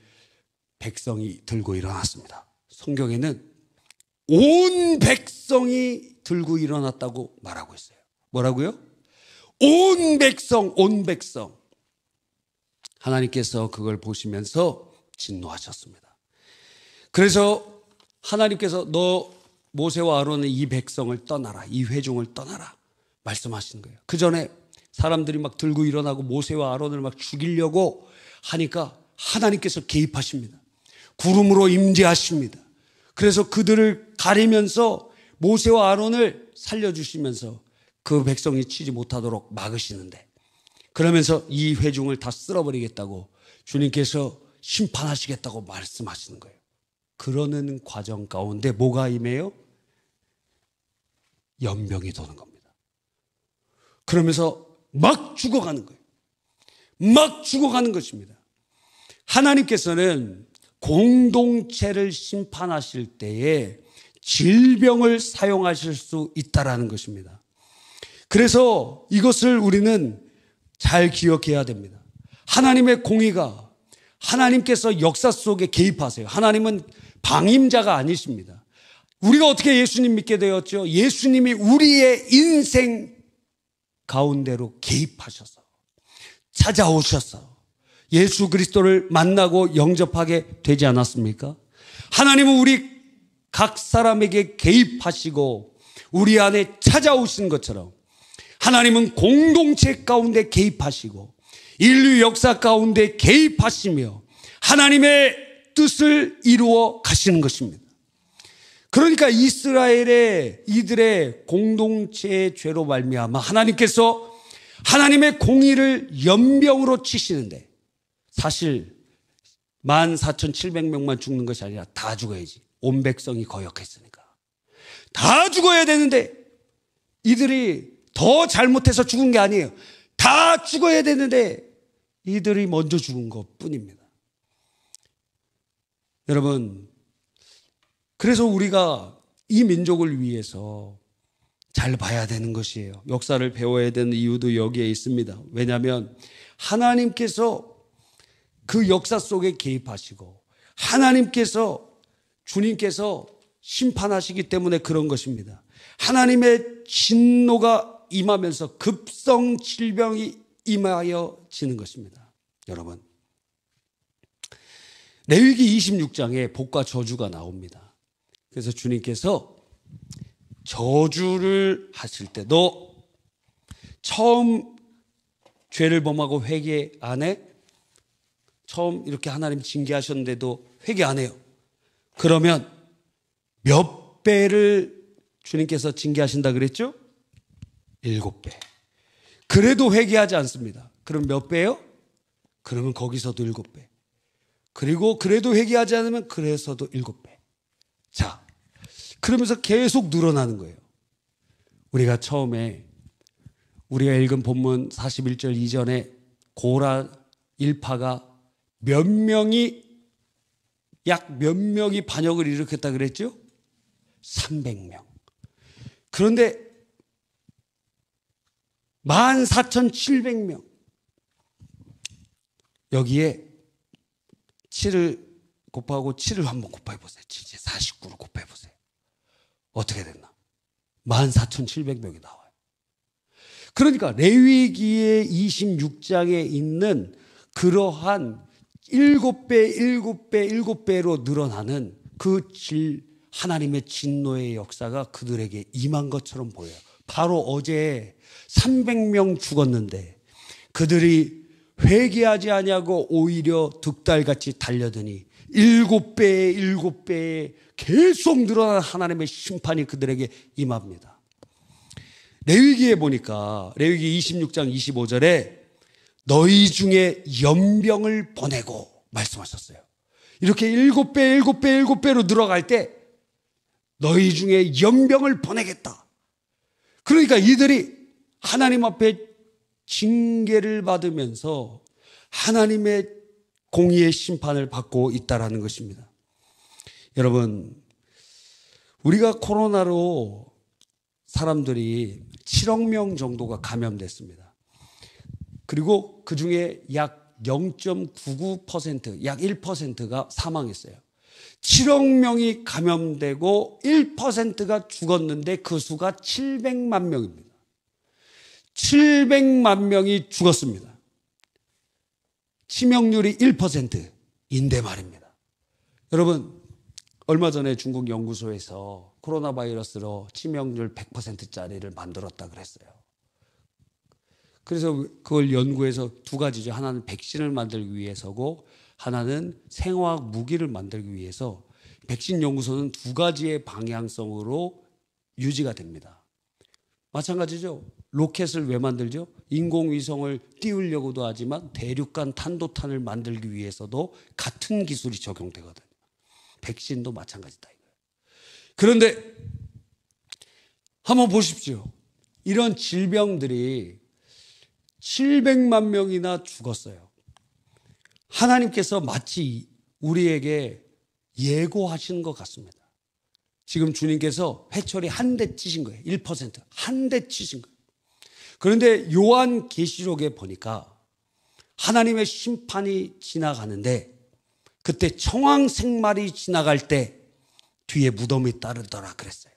[SPEAKER 1] 백성이 들고 일어났습니다. 성경에는 온 백성이 들고 일어났다고 말하고 있어요. 뭐라고요? 온 백성. 하나님께서 그걸 보시면서 진노하셨습니다. 그래서 하나님께서 너 모세와 아론은 이 백성을 떠나라, 이 회중을 떠나라 말씀하시는 거예요. 그 전에 사람들이 막 들고 일어나고 모세와 아론을 막 죽이려고 하니까 하나님께서 개입하십니다. 구름으로 임재하십니다. 그래서 그들을 가리면서 모세와 아론을 살려주시면서 그 백성이 치지 못하도록 막으시는데, 그러면서 이 회중을 다 쓸어버리겠다고 주님께서 심판하시겠다고 말씀하시는 거예요. 그러는 과정 가운데 뭐가 임해요? 연병이 도는 겁니다. 그러면서 막 죽어가는 거예요. 막 죽어가는 것입니다. 하나님께서는 공동체를 심판하실 때에 질병을 사용하실 수 있다라는 것입니다. 그래서 이것을 우리는 잘 기억해야 됩니다. 하나님의 공의가, 하나님께서 역사 속에 개입하세요. 하나님은 방임자가 아니십니다. 우리가 어떻게 예수님 믿게 되었죠? 예수님이 우리의 인생 가운데로 개입하셔서 찾아오셔서 예수 그리스도를 만나고 영접하게 되지 않았습니까? 하나님은 우리 각 사람에게 개입하시고 우리 안에 찾아오신 것처럼 하나님은 공동체 가운데 개입하시고 인류 역사 가운데 개입하시며 하나님의 뜻을 이루어 가시는 것입니다. 그러니까 이스라엘의 이들의 공동체의 죄로 말미암아 하나님께서 하나님의 공의를 연병으로 치시는데, 사실 14,700명만 죽는 것이 아니라 다 죽어야지. 온 백성이 거역했으니까 다 죽어야 되는데, 이들이 더 잘못해서 죽은 게 아니에요. 다 죽어야 되는데 이들이 먼저 죽은 것 뿐입니다. 여러분, 그래서 우리가 이 민족을 위해서 잘 봐야 되는 것이에요. 역사를 배워야 되는 이유도 여기에 있습니다. 왜냐하면 하나님께서 그 역사 속에 개입하시고 하나님께서, 주님께서 심판하시기 때문에 그런 것입니다. 하나님의 진노가 임하면서 급성 질병이 임하여지는 것입니다. 여러분, 레위기 26장에 복과 저주가 나옵니다. 그래서 주님께서 저주를 하실 때, 너 처음 죄를 범하고 회개 안 해? 처음 이렇게 하나님 징계하셨는데도 회개 안 해요. 그러면 몇 배를 주님께서 징계하신다 그랬죠? 7배. 그래도 회개하지 않습니다. 그럼 몇 배요? 그러면 거기서도 7배. 그리고 그래도 회개하지 않으면 그래서도 7배. 자, 그러면서 계속 늘어나는 거예요. 우리가 처음에 우리가 읽은 본문 41절 이전에 고라 일파가 약 몇 명이 반역을 일으켰다 그랬죠? 300명. 그런데 14,700명. 여기에 7을 곱하고 7을 한번 곱해보세요. 7에 49를 곱해보세요. 어떻게 됐나? 14,700명이 나와요. 그러니까 레위기의 26장에 있는 그러한 7배로 늘어나는 그 하나님의 진노의 역사가 그들에게 임한 것처럼 보여요. 바로 어제 300명 죽었는데 그들이 회개하지 아니하고 오히려 득달같이 달려드니 7배에 계속 늘어나는 하나님의 심판이 그들에게 임합니다. 레위기에 보니까 레위기 26장 25절에 너희 중에 연병을 보내고 말씀하셨어요. 이렇게 7배로 늘어갈 때 너희 중에 연병을 보내겠다. 그러니까 이들이 하나님 앞에 징계를 받으면서 하나님의 공의의 심판을 받고 있다라는 것입니다. 여러분, 우리가 코로나로 사람들이 7억 명 정도가 감염됐습니다. 그리고 그 중에 약 0.99%, 약 1%가 사망했어요. 7억 명이 감염되고 1%가 죽었는데 그 수가 700만 명입니다. 700만 명이 죽었습니다. 치명률이 1%인데 말입니다. 여러분, 얼마 전에 중국 연구소에서 코로나 바이러스로 치명률 100%짜리를 만들었다 그랬어요. 그래서 그걸 연구해서 두 가지죠. 하나는 백신을 만들기 위해서고 하나는 생화학 무기를 만들기 위해서 백신 연구소는 두 가지의 방향성으로 유지가 됩니다. 마찬가지죠. 로켓을 왜 만들죠? 인공위성을 띄우려고도 하지만 대륙간 탄도탄을 만들기 위해서도 같은 기술이 적용되거든요. 백신도 마찬가지다 이거예요. 그런데 한번 보십시오. 이런 질병들이 700만 명이나 죽었어요. 하나님께서 마치 우리에게 예고하신 것 같습니다. 지금 주님께서 회초리 한 대 치신 거예요. 1%. 한 대 치신 거예요. 그런데 요한 계시록에 보니까 하나님의 심판이 지나가는데 그때 청황생말이 지나갈 때 뒤에 무덤이 따르더라 그랬어요.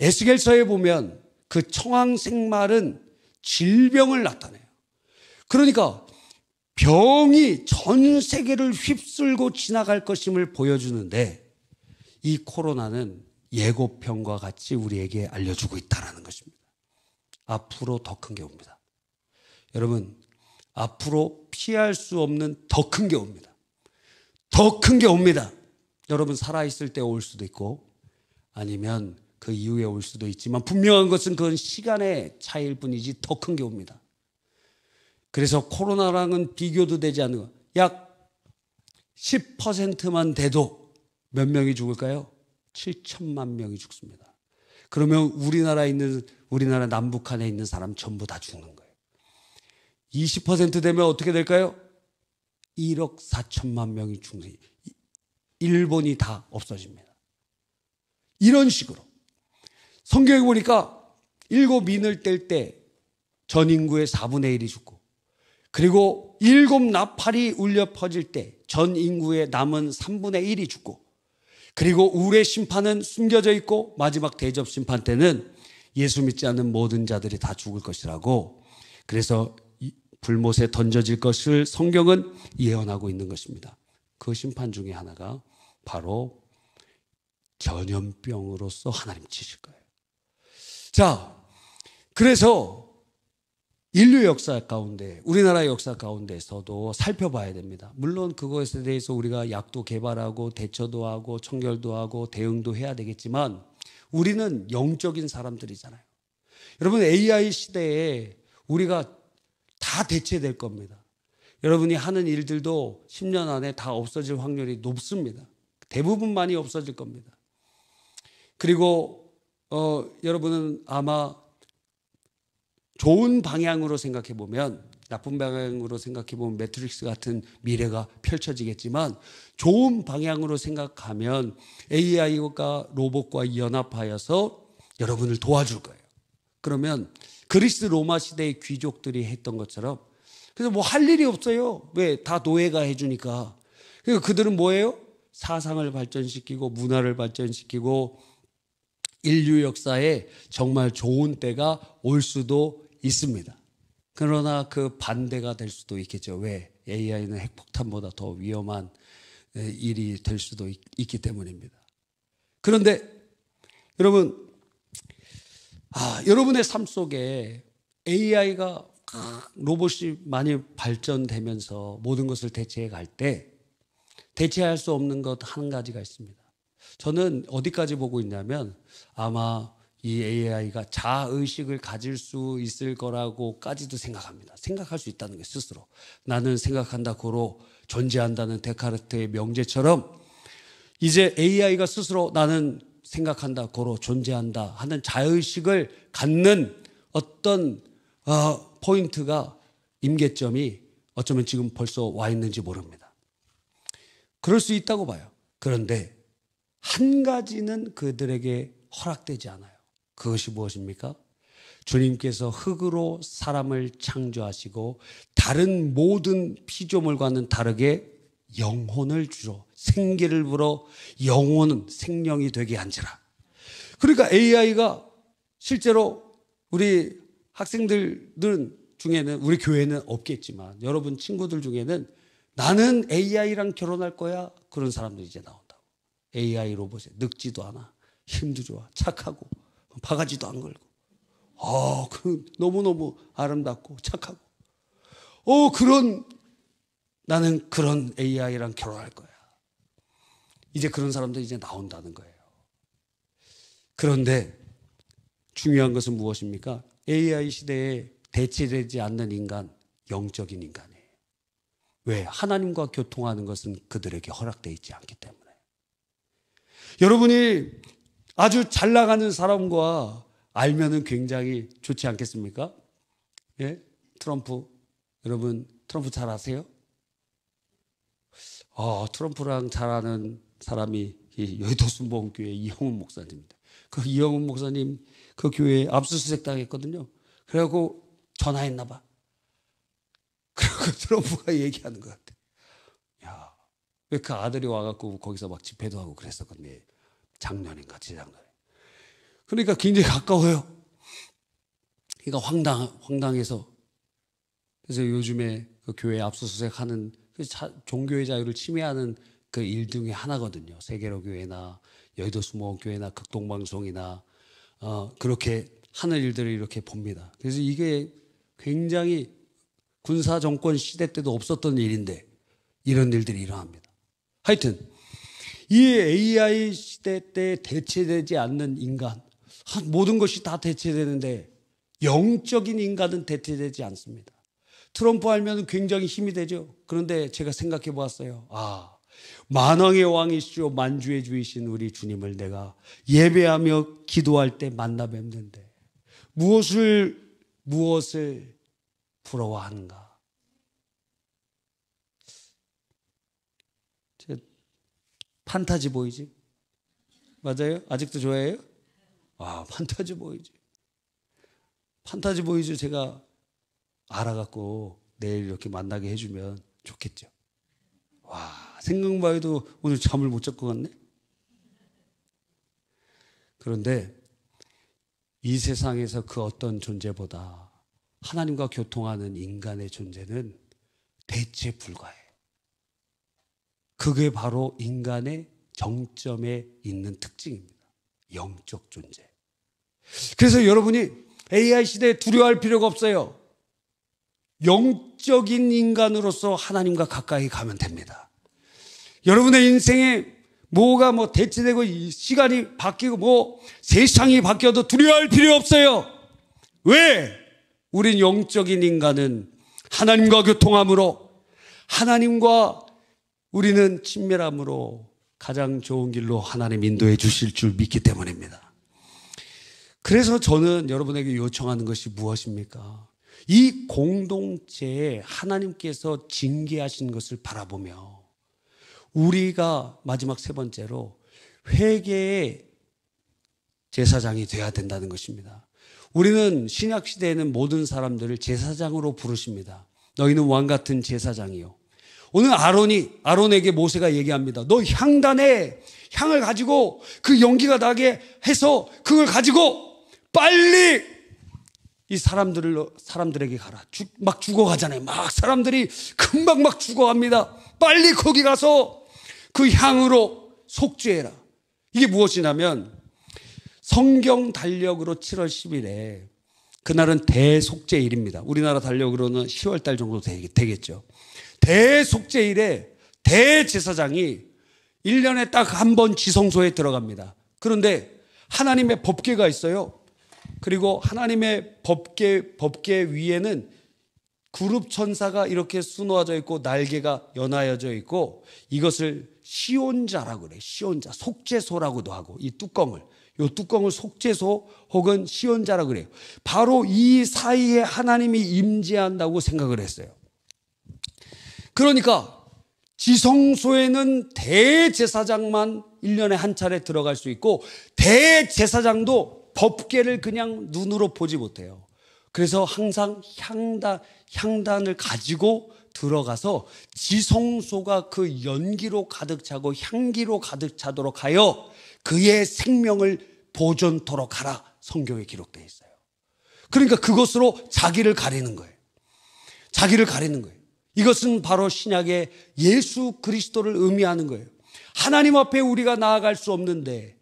[SPEAKER 1] 에스겔서에 보면 그 청황생말은 질병을 나타내요. 그러니까 병이 전 세계를 휩쓸고 지나갈 것임을 보여주는데 이 코로나는 예고편과 같이 우리에게 알려주고 있다는 것입니다. 앞으로 더 큰 게 옵니다. 여러분, 앞으로 피할 수 없는 더 큰 게 옵니다. 더 큰 게 옵니다. 여러분, 살아있을 때 올 수도 있고 아니면 그 이후에 올 수도 있지만 분명한 것은 그건 시간의 차이일 뿐이지 더 큰 게 옵니다. 그래서 코로나랑은 비교도 되지 않는 것. 약 10%만 돼도 몇 명이 죽을까요? 7천만 명이 죽습니다. 그러면 우리나라 남북한에 있는 사람 전부 다 죽는 거예요. 20% 되면 어떻게 될까요? 1억 4천만 명이 죽는, 일본이 다 없어집니다. 이런 식으로 성경에 보니까 7인을 뗄 때 전 인구의 4분의 1이 죽고, 그리고 7 나팔이 울려 퍼질 때 전 인구의 남은 3분의 1이 죽고, 그리고 우레 심판은 숨겨져 있고 마지막 대접 심판 때는 예수 믿지 않는 모든 자들이 다 죽을 것이라고, 그래서 불못에 던져질 것을 성경은 예언하고 있는 것입니다. 그 심판 중에 하나가 바로 전염병으로서 하나님 치실 거예요. 자, 그래서 인류 역사 가운데, 우리나라 역사 가운데서도 살펴봐야 됩니다. 물론 그것에 대해서 우리가 약도 개발하고 대처도 하고 청결도 하고 대응도 해야 되겠지만 우리는 영적인 사람들이잖아요. 여러분, AI 시대에 우리가 다 대체될 겁니다. 여러분이 하는 일들도 10년 안에 다 없어질 확률이 높습니다. 대부분 많이 없어질 겁니다. 그리고 여러분은 아마 좋은 방향으로 생각해 보면, 나쁜 방향으로 생각해 보면 매트릭스 같은 미래가 펼쳐지겠지만, 좋은 방향으로 생각하면 AI가 로봇과 연합하여서 여러분을 도와줄 거예요. 그러면 그리스 로마 시대의 귀족들이 했던 것처럼, 그래서 뭐 할 일이 없어요. 왜? 다 노예가 해주니까. 그러니까 그들은 뭐예요? 사상을 발전시키고 문화를 발전시키고 인류 역사에 정말 좋은 때가 올 수도 있습니다. 그러나 그 반대가 될 수도 있겠죠. 왜? AI는 핵폭탄보다 더 위험한 일이 될 수도 있기 때문입니다. 그런데 여러분, 여러분의 삶 속에 AI가 로봇이 많이 발전되면서 모든 것을 대체해 갈 때 대체할 수 없는 것 한 가지가 있습니다. 저는 어디까지 보고 있냐면 아마 이 AI가 자의식을 가질 수 있을 거라고까지도 생각합니다. 생각할 수 있다는 게 스스로. 나는 생각한다 고로 존재한다는 데카르트의 명제처럼 이제 AI가 스스로 나는 생각한다 고로 존재한다 하는 자의식을 갖는 어떤 포인트가, 임계점이 어쩌면 지금 벌써 와 있는지 모릅니다. 그럴 수 있다고 봐요. 그런데 한 가지는 그들에게 허락되지 않아요. 그것이 무엇입니까? 주님께서 흙으로 사람을 창조하시고 다른 모든 피조물과는 다르게 영혼을 주러, 생기를 불어 영혼은 생명이 되게 한지라. 그러니까 AI가 실제로 우리 학생들 중에는, 우리 교회는 없겠지만 여러분 친구들 중에는 나는 AI랑 결혼할 거야, 그런 사람들이 이제 나온다고. AI 로봇에 늙지도 않아, 힘도 좋아, 착하고 바가지도 안 걸고, 너무너무 아름답고 착하고, 나는 그런 AI랑 결혼할 거야. 이제 그런 사람들이 이제 나온다는 거예요. 그런데 중요한 것은 무엇입니까? AI 시대에 대체되지 않는 인간, 영적인 인간이에요. 왜? 하나님과 교통하는 것은 그들에게 허락되어 있지 않기 때문에. 여러분이 아주 잘 나가는 사람과 알면은 굉장히 좋지 않겠습니까? 예? 트럼프. 여러분, 트럼프 잘 아세요? 트럼프랑 잘 아는 사람이 여의도 순복음교회 이영훈 목사님입니다. 그 이영훈 목사님 그 교회에 압수수색 당했거든요. 그래갖고 전화했나 봐. 그리고 트럼프가 얘기하는 것 같아. 야, 왜 그 아들이 와갖고 거기서 막 집회도 하고 그랬었거든요. 작년인가 재작년에. 그러니까 굉장히 가까워요. 그러니까 황당해서. 그래서 요즘에 그 교회 압수수색하는 그 종교의 자유를 침해하는 그 일 중에 하나거든요. 세계로 교회나 여의도 수목교회나 극동방송이나 그렇게 하는 일들을 이렇게 봅니다. 그래서 이게 굉장히 군사 정권 시대 때도 없었던 일인데 이런 일들이 일어납니다. 하여튼 이 AI 시대 때 대체되지 않는 인간, 모든 것이 다 대체되는데 영적인 인간은 대체되지 않습니다. 트럼프 알면 굉장히 힘이 되죠. 그런데 제가 생각해 보았어요. 만왕의 왕이시오 만주의 주이신 우리 주님을 내가 예배하며 기도할 때 만나 뵙는데 무엇을 부러워하는가? 판타지 보이지? 맞아요? 아직도 좋아해요? 판타지 보이지. 판타지 보이지 제가 알아갖고 내일 이렇게 만나게 해주면 좋겠죠. 생각만 해도 오늘 잠을 못 잘 것 같네. 그런데 이 세상에서 그 어떤 존재보다 하나님과 교통하는 인간의 존재는 대체 불가해요. 그게 바로 인간의 정점에 있는 특징입니다. 영적 존재. 그래서 여러분이 AI 시대에 두려워할 필요가 없어요. 영적인 인간으로서 하나님과 가까이 가면 됩니다. 여러분의 인생에 뭐가 대체되고 시간이 바뀌고 세상이 바뀌어도 두려워할 필요 없어요. 왜? 우린 영적인 인간은 하나님과 교통함으로, 하나님과 우리는 친밀함으로 가장 좋은 길로 하나님 인도해 주실 줄 믿기 때문입니다. 그래서 저는 여러분에게 요청하는 것이 무엇입니까? 이 공동체에 하나님께서 징계하신 것을 바라보며 우리가 마지막 세 번째로 회개의 제사장이 되어야 된다는 것입니다. 우리는 신약시대에는 모든 사람들을 제사장으로 부르십니다. 너희는 왕같은 제사장이요. 오늘 아론에게 모세가 얘기합니다. 너 향단에 향을 가지고 그 연기가 나게 해서 그걸 가지고 빨리 이 사람들에게 가라. 막 죽어가잖아요. 막 사람들이 금방 막 죽어갑니다. 빨리 거기 가서 그 향으로 속죄해라. 이게 무엇이냐면 성경 달력으로 7월 10일에 그날은 대속죄일입니다. 우리나라 달력으로는 10월 달 정도 되겠죠. 대속죄일에 대제사장이 1년에 딱 한 번 지성소에 들어갑니다. 그런데 하나님의 법궤가 있어요. 그리고 하나님의 법궤 위에는 그룹 천사가 이렇게 수놓아져 있고 날개가 연하여져 있고 이것을 시온자라고 그래요. 시온자, 속죄소라고도 하고 이 뚜껑을 속죄소 혹은 시온자라고 그래요. 바로 이 사이에 하나님이 임재한다고 생각을 했어요. 그러니까 지성소에는 대제사장만 1년에 한 차례 들어갈 수 있고 대제사장도 법궤를 그냥 눈으로 보지 못해요. 그래서 항상 향단을 가지고 들어가서 지성소가 그 연기로 가득 차고 향기로 가득 차도록 하여 그의 생명을 보존토록 하라. 성경에 기록되어 있어요. 그러니까 그것으로 자기를 가리는 거예요. 자기를 가리는 거예요. 이것은 바로 신약의 예수 그리스도를 의미하는 거예요. 하나님 앞에 우리가 나아갈 수 없는데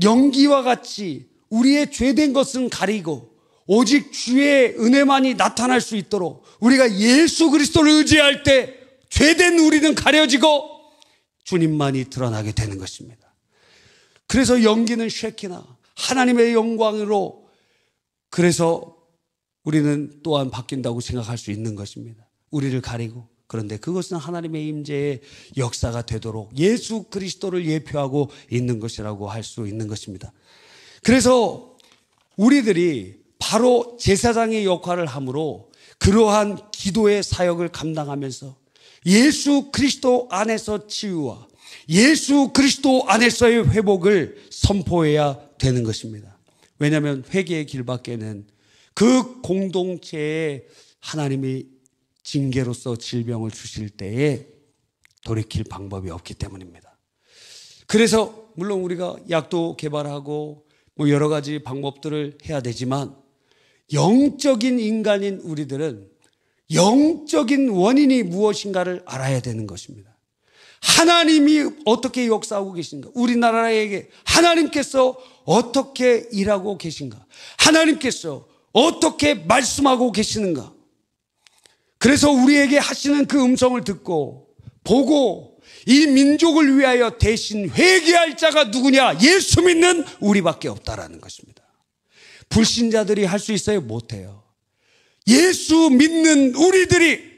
[SPEAKER 1] 연기와 같이 우리의 죄된 것은 가리고 오직 주의 은혜만이 나타날 수 있도록 우리가 예수 그리스도를 의지할 때 죄된 우리는 가려지고 주님만이 드러나게 되는 것입니다. 그래서 연기는 쉐키나 하나님의 영광으로 그래서 우리는 또한 바뀐다고 생각할 수 있는 것입니다. 우리를 가리고 그런데 그것은 하나님의 임재의 역사가 되도록 예수 그리스도를 예표하고 있는 것이라고 할 수 있는 것입니다. 그래서 우리들이 바로 제사장의 역할을 함으로 그러한 기도의 사역을 감당하면서 예수 그리스도 안에서 치유와 예수 그리스도 안에서의 회복을 선포해야 되는 것입니다. 왜냐하면 회개의 길밖에는 그 공동체에 하나님이 징계로서 질병을 주실 때에 돌이킬 방법이 없기 때문입니다. 그래서 물론 우리가 약도 개발하고 여러 가지 방법들을 해야 되지만 영적인 인간인 우리들은 영적인 원인이 무엇인가를 알아야 되는 것입니다. 하나님이 어떻게 역사하고 계신가? 우리나라에게 하나님께서 어떻게 일하고 계신가? 하나님께서 어떻게 말씀하고 계시는가? 그래서 우리에게 하시는 그 음성을 듣고 보고 이 민족을 위하여 대신 회개할 자가 누구냐? 예수 믿는 우리밖에 없다라는 것입니다. 불신자들이 할 수 있어요? 못해요. 예수 믿는 우리들이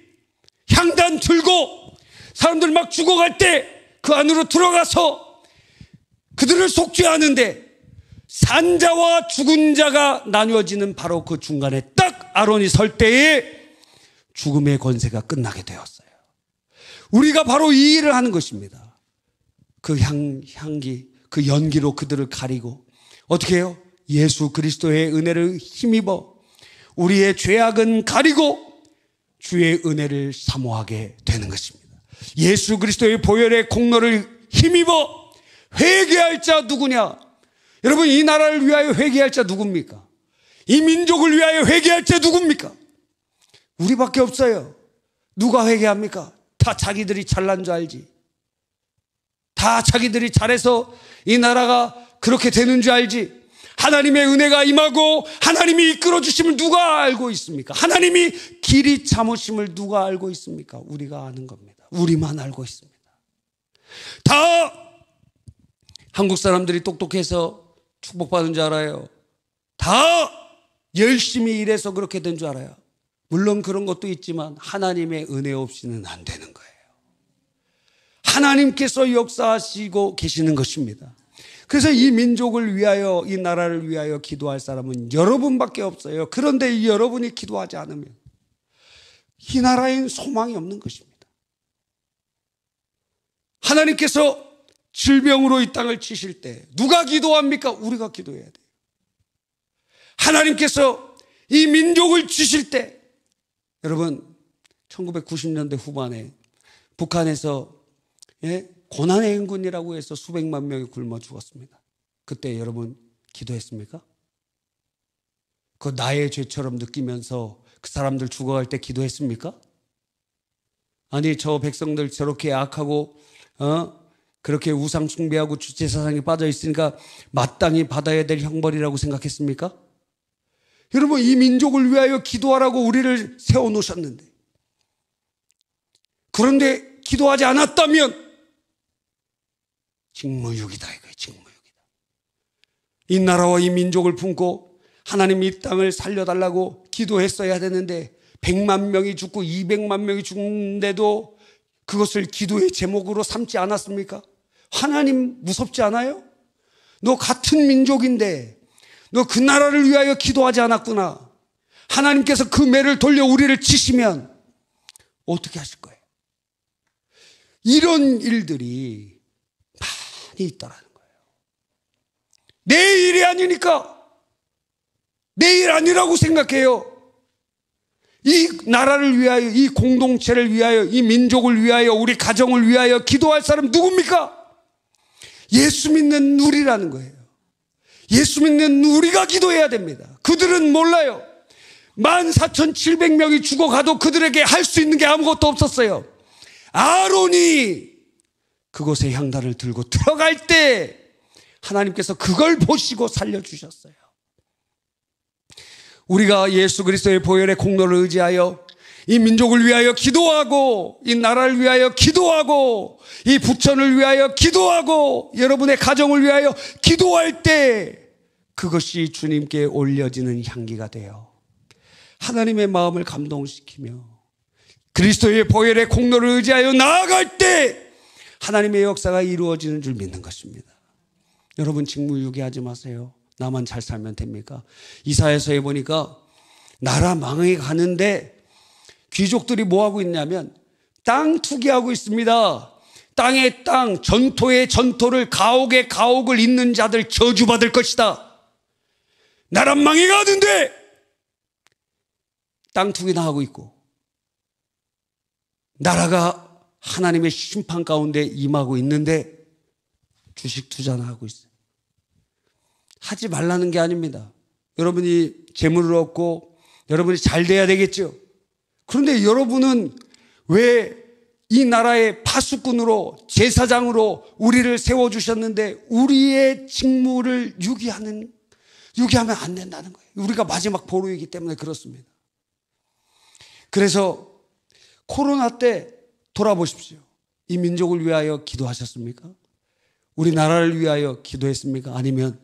[SPEAKER 1] 향단 들고 사람들 막 죽어갈 때 그 안으로 들어가서 그들을 속죄하는데 산자와 죽은 자가 나뉘어지는 바로 그 중간에 딱 아론이 설 때에 죽음의 권세가 끝나게 되었어요. 우리가 바로 이 일을 하는 것입니다. 그 향기, 그 연기로 그들을 가리고 어떻게 해요? 예수 그리스도의 은혜를 힘입어 우리의 죄악은 가리고 주의 은혜를 사모하게 되는 것입니다. 예수 그리스도의 보혈의 공로를 힘입어 회개할 자 누구냐? 여러분, 이 나라를 위하여 회개할 자 누굽니까? 이 민족을 위하여 회개할 자 누굽니까? 우리밖에 없어요. 누가 회개합니까? 다 자기들이 잘난 줄 알지. 다 자기들이 잘해서 이 나라가 그렇게 되는 줄 알지. 하나님의 은혜가 임하고 하나님이 이끌어 주심을 누가 알고 있습니까? 하나님이 길이 참으심을 누가 알고 있습니까? 우리가 아는 겁니다. 우리만 알고 있습니다. 다 한국 사람들이 똑똑해서 축복받은 줄 알아요. 다 열심히 일해서 그렇게 된 줄 알아요. 물론 그런 것도 있지만 하나님의 은혜 없이는 안 되는 거예요. 하나님께서 역사하시고 계시는 것입니다. 그래서 이 민족을 위하여, 이 나라를 위하여 기도할 사람은 여러분밖에 없어요. 그런데 이 여러분이 기도하지 않으면 이 나라엔 소망이 없는 것입니다. 하나님께서 질병으로 이 땅을 치실 때 누가 기도합니까? 우리가 기도해야 돼요. 하나님께서 이 민족을 치실 때, 여러분 1990년대 후반에 북한에서 고난의 행군이라고 해서 수백만 명이 굶어 죽었습니다. 그때 여러분 기도했습니까? 그 나의 죄처럼 느끼면서 그 사람들 죽어갈 때 기도했습니까? 아니, 저 백성들 저렇게 악하고 그렇게 우상 숭배하고 주체사상에 빠져 있으니까 마땅히 받아야 될 형벌이라고 생각했습니까? 여러분, 이 민족을 위하여 기도하라고 우리를 세워놓으셨는데, 그런데 기도하지 않았다면 직무유기다 이거예요. 직무유기다. 이 나라와 이 민족을 품고 하나님이 이 땅을 살려달라고 기도했어야 되는데 100만 명이 죽고 200만 명이 죽는데도 그것을 기도의 제목으로 삼지 않았습니까? 하나님 무섭지 않아요? 너 같은 민족인데 너 그 나라를 위하여 기도하지 않았구나. 하나님께서 그 매를 돌려 우리를 치시면 어떻게 하실 거예요? 이런 일들이 많이 있다라는 거예요. 내 일이 아니니까 내 일 아니라고 생각해요. 이 나라를 위하여, 이 공동체를 위하여, 이 민족을 위하여, 우리 가정을 위하여 기도할 사람 누굽니까? 예수 믿는 우리라는 거예요. 예수 믿는 우리가 기도해야 됩니다. 그들은 몰라요. 14,700명이 죽어가도 그들에게 할 수 있는 게 아무것도 없었어요. 아론이 그곳에 향단을 들고 들어갈 때 하나님께서 그걸 보시고 살려주셨어요. 우리가 예수 그리스도의 보혈의 공로를 의지하여 이 민족을 위하여 기도하고, 이 나라를 위하여 기도하고, 이 부천을 위하여 기도하고, 여러분의 가정을 위하여 기도할 때 그것이 주님께 올려지는 향기가 되어 하나님의 마음을 감동시키며 그리스도의 보혈의 공로를 의지하여 나아갈 때 하나님의 역사가 이루어지는 줄 믿는 것입니다. 여러분, 직무유기하지 마세요. 나만 잘 살면 됩니까? 이사야서에 보니까 나라 망해 가는데 귀족들이 뭐하고 있냐면 땅 투기하고 있습니다. 땅에 땅, 전토에 전토를, 가옥에 가옥을 잇는 자들 저주받을 것이다. 나라 망해 가는데 땅 투기나 하고 있고 나라가 하나님의 심판 가운데 임하고 있는데 주식 투자나 하고 있어요. 하지 말라는 게 아닙니다. 여러분이 재물을 얻고 여러분이 잘 돼야 되겠죠. 그런데 여러분은 왜 이 나라의 파수꾼으로 제사장으로 우리를 세워주셨는데 우리의 직무를 유기하면 안 된다는 거예요. 우리가 마지막 보루이기 때문에 그렇습니다. 그래서 코로나 때 돌아보십시오. 이 민족을 위하여 기도하셨습니까? 우리나라를 위하여 기도했습니까? 아니면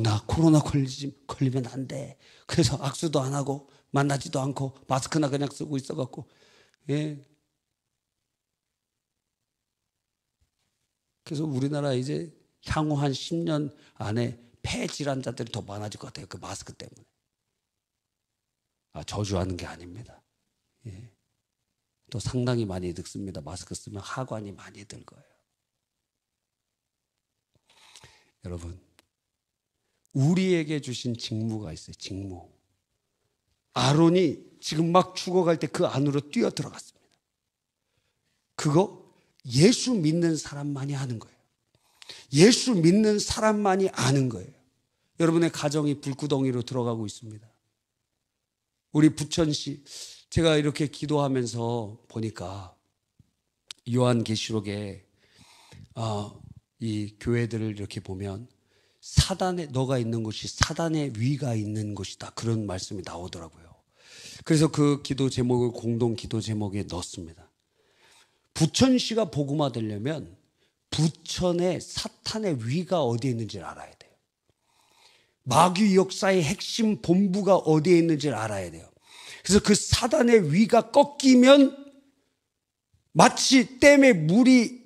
[SPEAKER 1] 나 코로나 걸리면 안 돼. 그래서 악수도 안 하고 만나지도 않고 마스크나 그냥 쓰고 있어갖고 그래서 우리나라 이제 향후 한 10년 안에 폐 질환자들이 더 많아질 것 같아요. 그 마스크 때문에. 저주하는 게 아닙니다. 또 상당히 많이 늙습니다. 마스크 쓰면 하관이 많이 들 거예요. 여러분, 우리에게 주신 직무가 있어요. 직무. 아론이 지금 막 죽어갈 때 그 안으로 뛰어 들어갔습니다. 그거 예수 믿는 사람만이 하는 거예요. 예수 믿는 사람만이 아는 거예요. 여러분의 가정이 불구덩이로 들어가고 있습니다. 우리 부천시, 제가 이렇게 기도하면서 보니까 요한계시록에 이 교회들을 이렇게 보면 너가 있는 곳이 사단의 위가 있는 곳이다. 그런 말씀이 나오더라고요. 그래서 그 기도 제목을 공동 기도 제목에 넣었습니다. 부천시가 복음화되려면 부천에 사탄의 위가 어디에 있는지를 알아야 돼요. 마귀 역사의 핵심 본부가 어디에 있는지를 알아야 돼요. 그래서 그 사단의 위가 꺾이면 마치 댐에 물이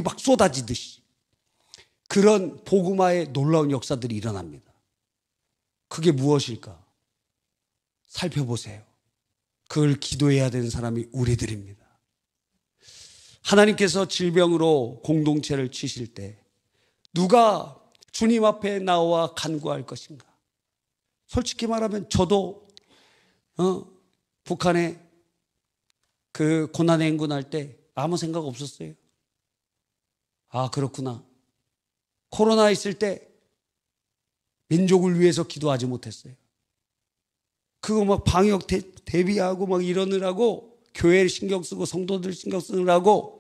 [SPEAKER 1] 막 쏟아지듯이 그런 복음화의 놀라운 역사들이 일어납니다. 그게 무엇일까? 살펴보세요. 그걸 기도해야 되는 사람이 우리들입니다. 하나님께서 질병으로 공동체를 치실 때 누가 주님 앞에 나와 간구할 것인가? 솔직히 말하면 저도 북한에 그 고난의 행군할 때 아무 생각 없었어요. 그렇구나. 코로나 있을 때 민족을 위해서 기도하지 못했어요. 그거 막 방역 대비하고 막 이러느라고 교회를 신경 쓰고 성도들 신경 쓰느라고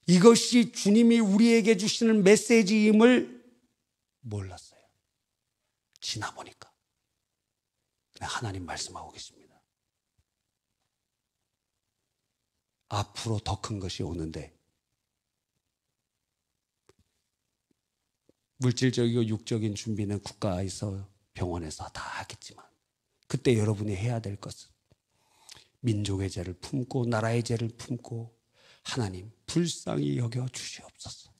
[SPEAKER 1] 이것이 주님이 우리에게 주시는 메시지임을 몰랐어요. 지나보니까. 하나님 말씀하고 계십니다. 앞으로 더 큰 것이 오는데 물질적이고 육적인 준비는 국가에서 병원에서 다 하겠지만 그때 여러분이 해야 될 것은 민족의 죄를 품고 나라의 죄를 품고 하나님 불쌍히 여겨 주시옵소서.